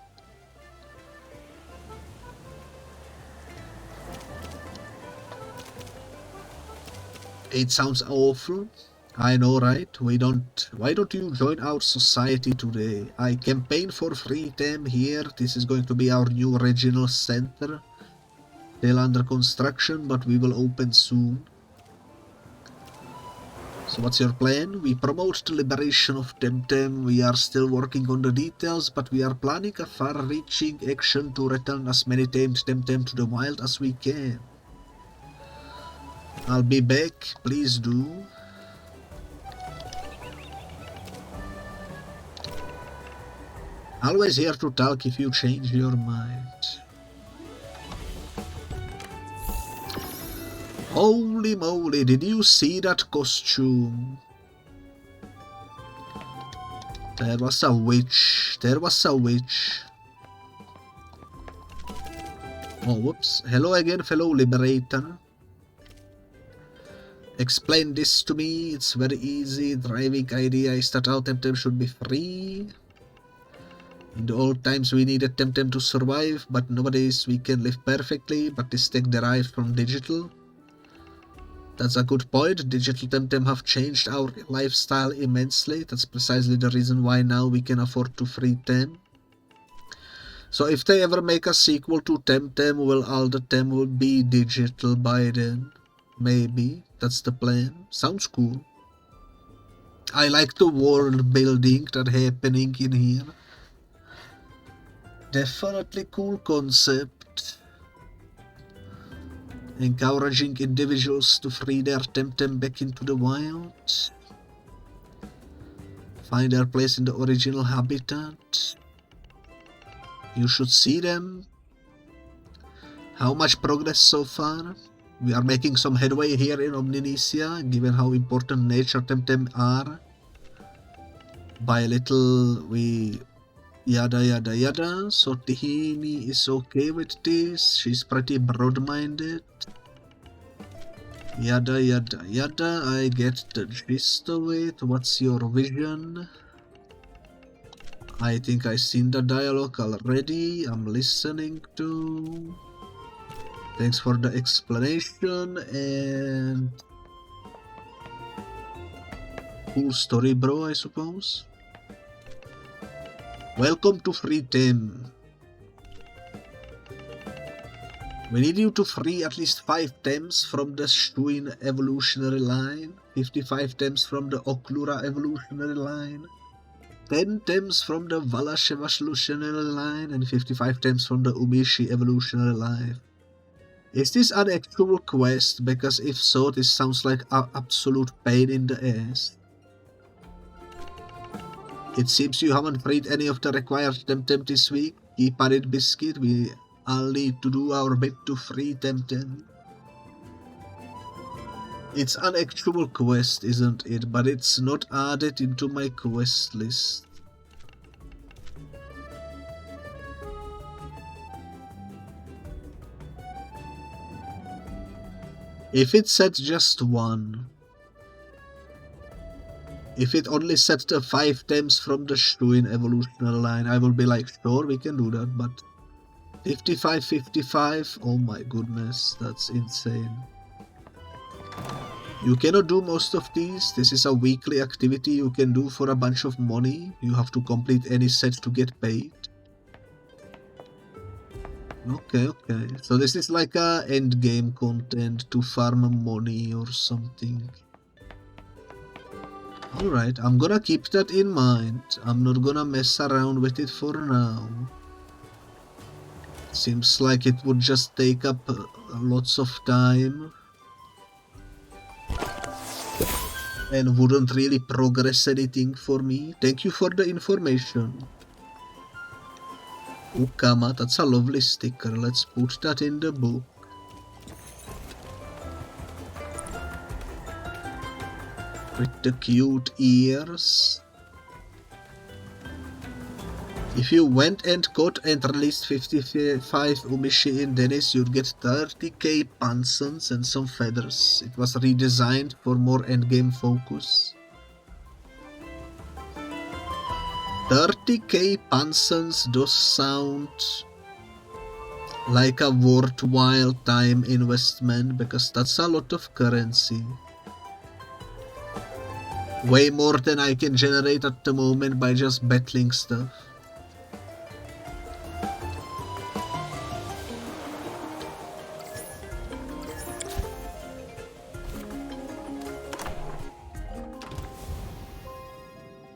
It sounds awful. I know, right? Why don't you join our society today? I campaign for free Tem here. This is going to be our new regional center. Still under construction, but we will open soon. So what's your plan? We promote the liberation of Temtem. We are still working on the details, but we are planning a far-reaching action to return as many tamed Temtem to the wild as we can. I'll be back, please do. Always here to talk if you change your mind. Holy moly, did you see that costume? There was a witch. There was a witch. Oh, whoops. Hello again, fellow liberator. Explain this to me. It's very easy. Driving idea is that all Temtem should be free. In the old times we needed Temtem to survive, but nowadays we can live perfectly, but this tech derived from digital. That's a good point. Digital Temtem have changed our lifestyle immensely. That's precisely the reason why now we can afford to free Tem. So if they ever make a sequel to Temtem, will all the Tem will be digital by then? Maybe. That's the plan. Sounds cool. I like the world building that's happening in here. Definitely cool concept. Encouraging individuals to free their Temtem back into the wild. Find their place in the original habitat. You should see them. How much progress so far? We are making some headway here in Omninesia, given how important nature Temtem are. By little we yada yada yada. So Tihini is okay with this. She's pretty broad-minded. Yada yada yada. I get the gist of it. What's your vision? I think I've seen the dialogue already. I'm listening to. Thanks for the explanation and cool story, bro, I suppose. Welcome to Free Tem. We need you to free at least 5 Tems from the Shuin evolutionary line, 55 Tems from the Oklura evolutionary line, 10 Tems from the Valash evolutionary line, and 55 Tems from the Umishi evolutionary line. Is this an actual quest? Because if so, this sounds like an absolute pain in the ass. It seems you haven't freed any of the required Temtem this week. Keep at it, Biscuit. We all need to do our bit to free Temtem. It's an actual quest, isn't it? But it's not added into my quest list. If it said just one, if it only set the 5 Tems from the Shuin evolutionary line, I will be like, sure, we can do that, but 55, oh my goodness, that's insane. You cannot do most of these. This is a weekly activity you can do for a bunch of money. You have to complete any set to get paid. Okay, okay. So this is like a end game content to farm money or something. Alright, I'm gonna keep that in mind. I'm not gonna mess around with it for now. Seems like it would just take up lots of time and wouldn't really progress anything for me. Thank you for the information. Ukama, that's a lovely sticker. Let's put that in the book. With the cute ears. If you went and caught and released 55 Umishi in Dennis, you'd get 30k pansons and some feathers. It was redesigned for more endgame focus. 30k pansons does sound like a worthwhile time investment because that's a lot of currency. Way more than I can generate at the moment by just battling stuff.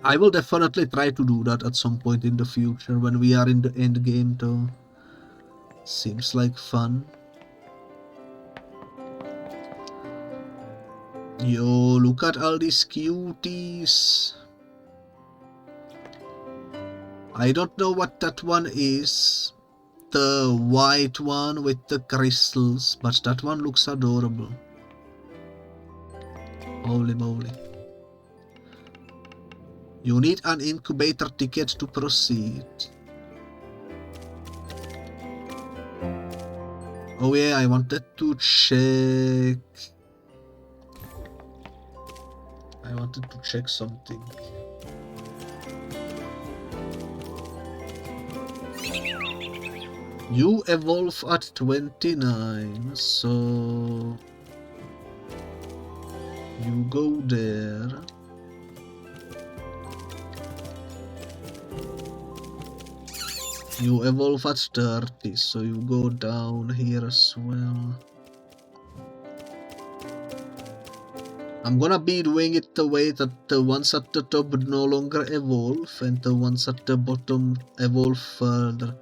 I will definitely try to do that at some point in the future when we are in the end game though. Seems like fun. Yo, look at all these cuties. I don't know what that one is. The white one with the crystals, but that one looks adorable. Holy moly. You need an incubator ticket to proceed. Oh yeah, I wanted to check. Something. You evolve at 29, so you go there. You evolve at 30, so you go down here as well. I'm gonna be doing it the way that the ones at the top no longer evolve and the ones at the bottom evolve further.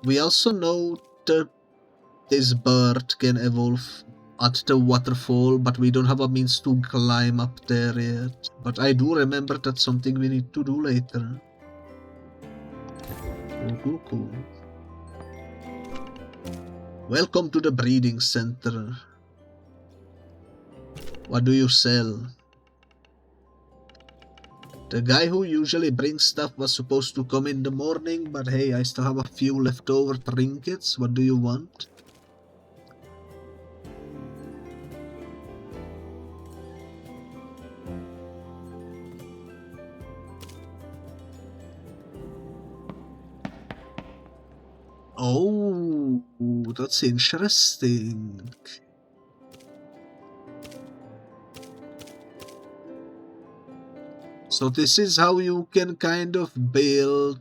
We also know that this bird can evolve at the waterfall, but we don't have a means to climb up there yet. But I do remember that's something we need to do later. Cool. Welcome to the breeding center. What do you sell? The guy who usually brings stuff was supposed to come in the morning, but hey, I still have a few leftover trinkets. What do you want? Oh, that's interesting. So this is how you can kind of build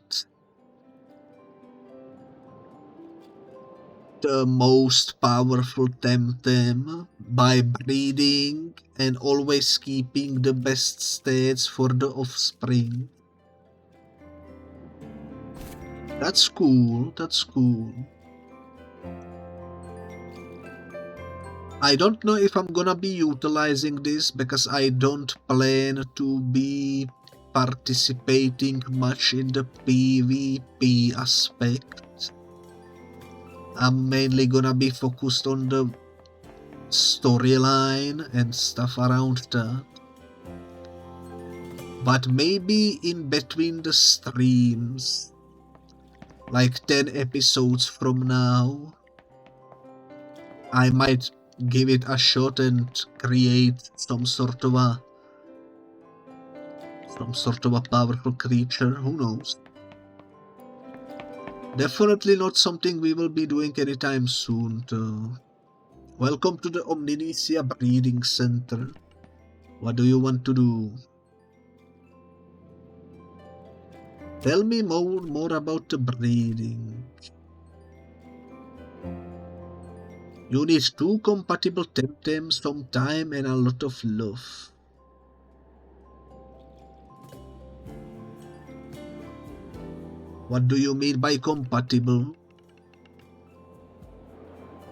the most powerful Temtem by breeding and always keeping the best stats for the offspring. That's cool, that's cool. I don't know if I'm gonna be utilizing this because I don't plan to be participating much in the PvP aspect. I'm mainly gonna be focused on the storyline and stuff around that. But maybe in between the streams, like 10 episodes from now, I might give it a shot and create some sort of a powerful creature. Who knows? Definitely not something we will be doing anytime soon though. Welcome to the Omninesia Breeding Center. What do you want to do? Tell me more about the breeding. You need 2 compatible Temtem, some time and a lot of love. What do you mean by compatible?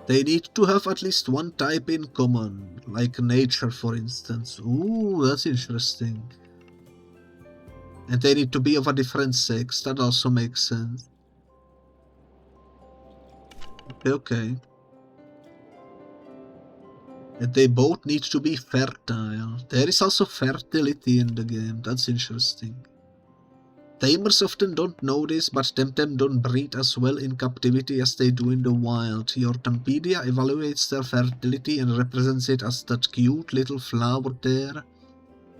They need to have at least one type in common, like nature for instance. Ooh, that's interesting. And they need to be of a different sex, that also makes sense. Okay. And they both need to be fertile. There is also fertility in the game, that's interesting. Tamers often don't know this, but Temtem don't breed as well in captivity as they do in the wild. Your Tempedia evaluates their fertility and represents it as that cute little flower there.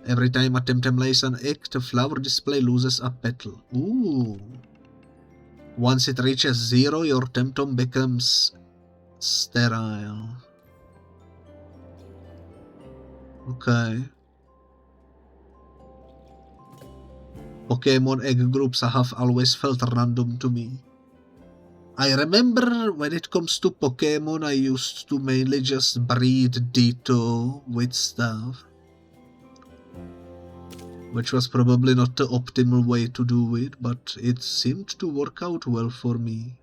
Every time a Temtem lays an egg, the flower display loses a petal. Ooh. Once it reaches 0, your Temtem becomes sterile. Okay. Pokemon egg groups have always felt random to me. I remember when it comes to Pokemon, I used to mainly just breed Kito with stuff. Which was probably not the optimal way to do it, but it seemed to work out well for me.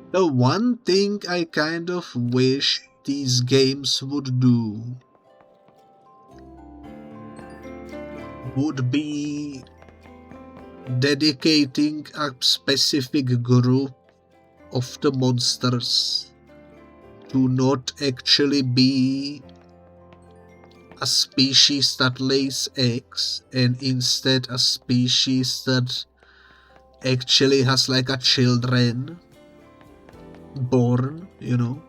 The one thing I kind of wish these games would do would be dedicating a specific group of the monsters to not actually be a species that lays eggs, and instead a species that actually has like a children born, you know.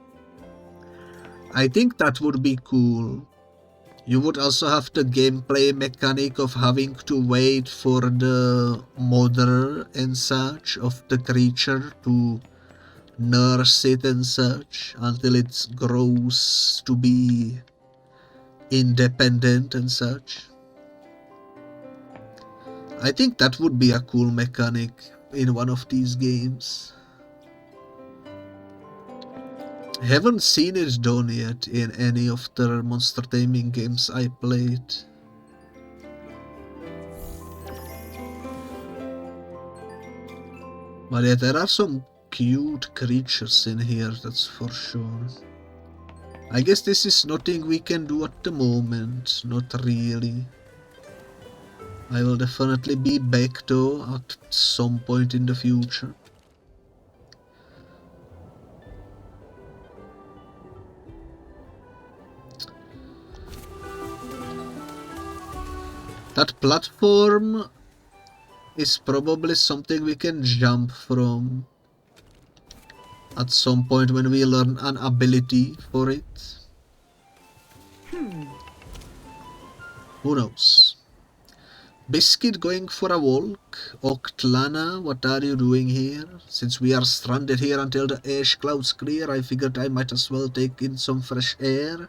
I think that would be cool. You would also have the gameplay mechanic of having to wait for the mother and such of the creature to nurse it and such until it grows to be independent and such. I think that would be a cool mechanic in one of these games. Haven't seen it done yet in any of the monster taming games I played. But yeah, there are some cute creatures in here, that's for sure. I guess this is nothing we can do at the moment, not really. I will definitely be back though at some point in the future. That platform is probably something we can jump from at some point when we learn an ability for it. Who knows? Biscuit going for a walk. Octlana, what are you doing here? Since we are stranded here until the ash clouds clear, I figured I might as well take in some fresh air.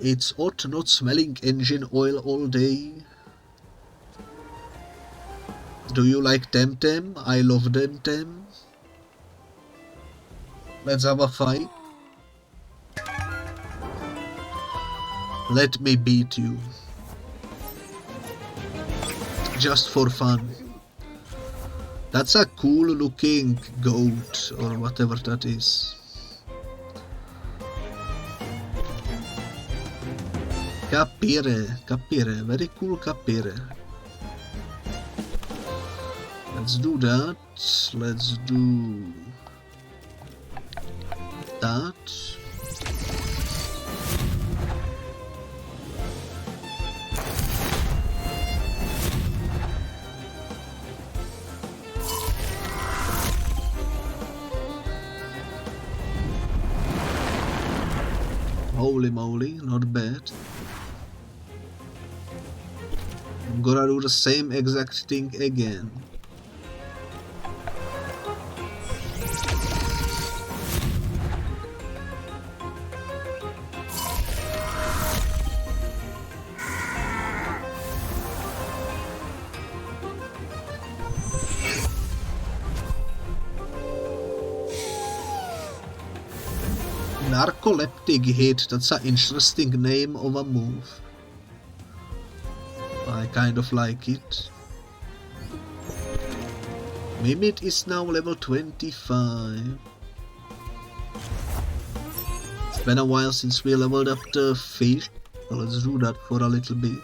It's odd not smelling engine oil all day. Do you like Temtem? I love Temtem. Let's have a fight. Let me beat you. Just for fun. That's a cool looking goat or whatever that is. Capire, very cool capire. Let's do that. Let's do that. Holy moly, not bad. I'm gonna do the same exact thing again. Narcoleptic hit, that's an interesting name of a move. I kind of like it. Mimit is now level 25. It's been a while since we leveled up the fish, so let's do that for a little bit.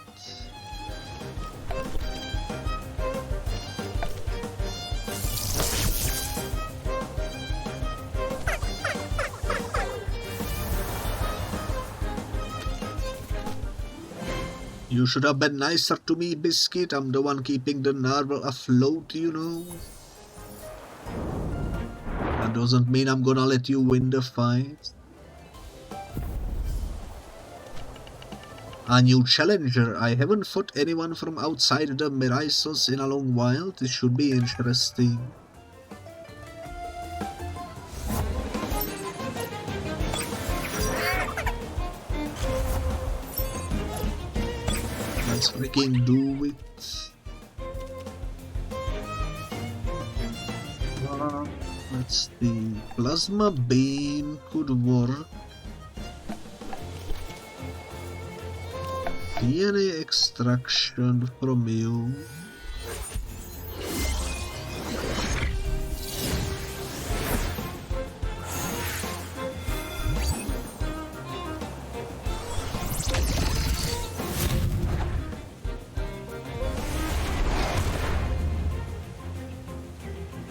You should have been nicer to me, Biscuit. I'm the one keeping the narwhal afloat, you know. That doesn't mean I'm gonna let you win the fight. A new challenger. I haven't fought anyone from outside the Merisos in a long while. This should be interesting. Let's freaking do it. Let's see. Plasma beam could work. DNA extraction from you.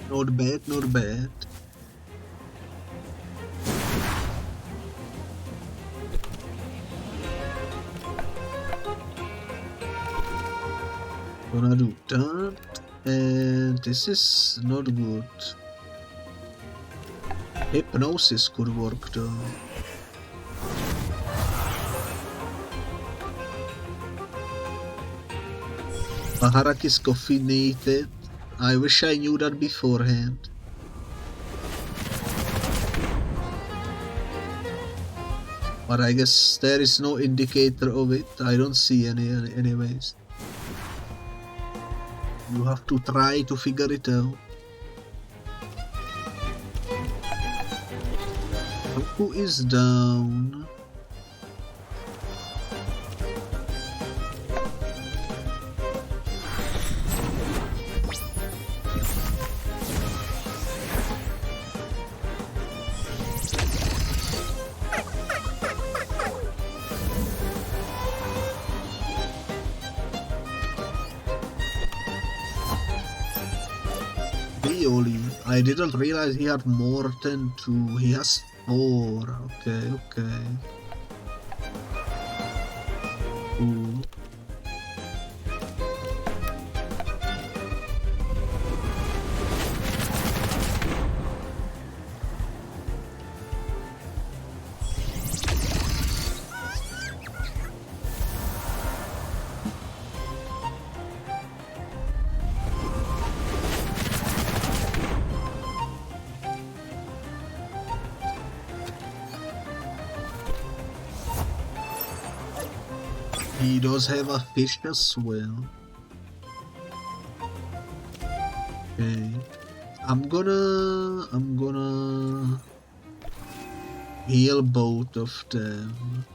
Not bad, not bad. Gonna do that, and this is not good. Hypnosis could work though. Baharak is caffeinated. I wish I knew that beforehand. But I guess there is no indicator of it. I don't see any anyways. You have to try to figure it out. Who is down? I didn't realize he had more than 2. He has 4. Okay, okay. Cool. He does have a fish as well. Okay. I'm gonna heal both of them.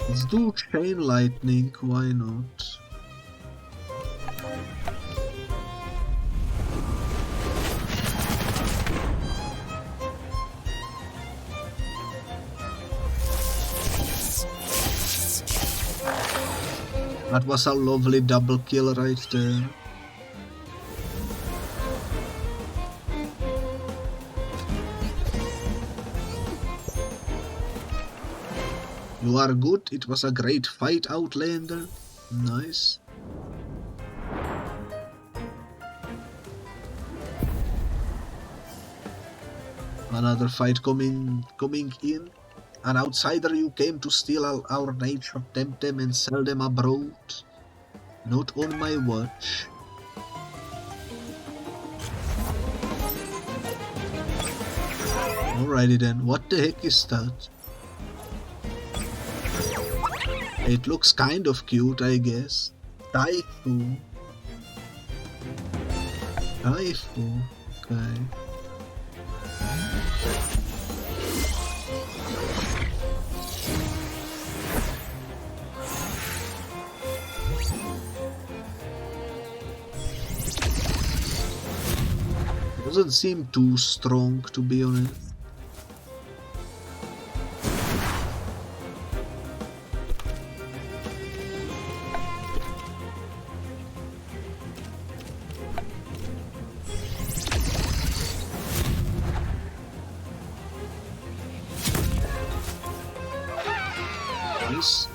Let's do chain lightning, why not? That was a lovely double kill right there. You are good, it was a great fight, Outlander. Nice. Another fight coming in. An outsider, you came to steal our nature Temtem and sell them abroad. Not on my watch. Alrighty then, what the heck is that? It looks kind of cute, I guess. Taifu. Taifu, okay. Doesn't seem too strong, to be honest. Nice.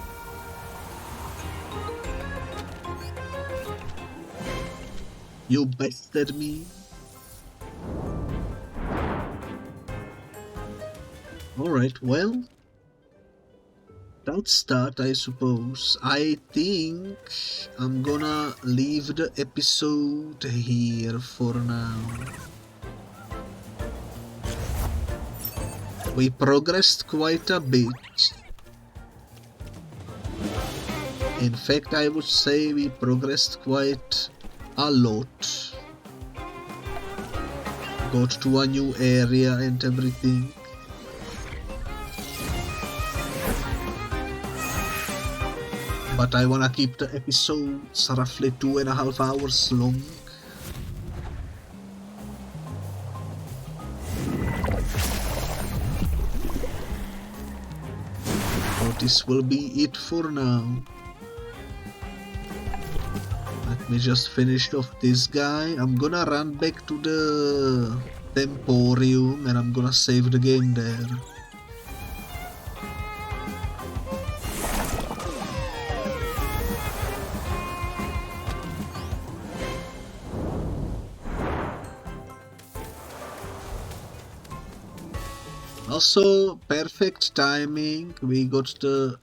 You bested me. Alright, well, that's that, I suppose. I think I'm gonna leave the episode here for now. We progressed quite a bit. In fact, I would say we progressed quite a lot. Got to a new area and everything. But I wanna keep the episodes roughly 2.5 hours long. So this will be it for now. Let me just finish off this guy. I'm gonna run back to the Temporium and I'm gonna save the game there. Also, perfect timing, we got the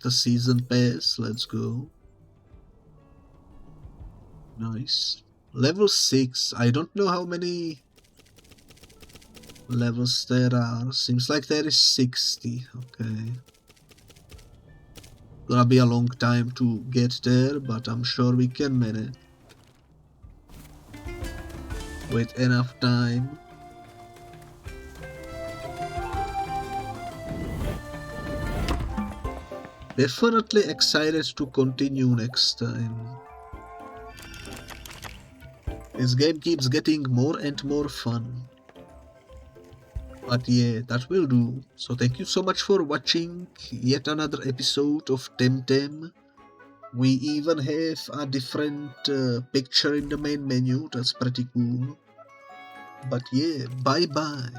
season pass, let's go. Nice. Level 6, I don't know how many levels there are, seems like there is 60, okay. Gonna be a long time to get there, but I'm sure we can manage. With enough time. Definitely excited to continue next time. This game keeps getting more and more fun. But yeah, that will do. So thank you so much for watching yet another episode of Temtem. We even have a different picture in the main menu, that's pretty cool. But yeah, bye bye.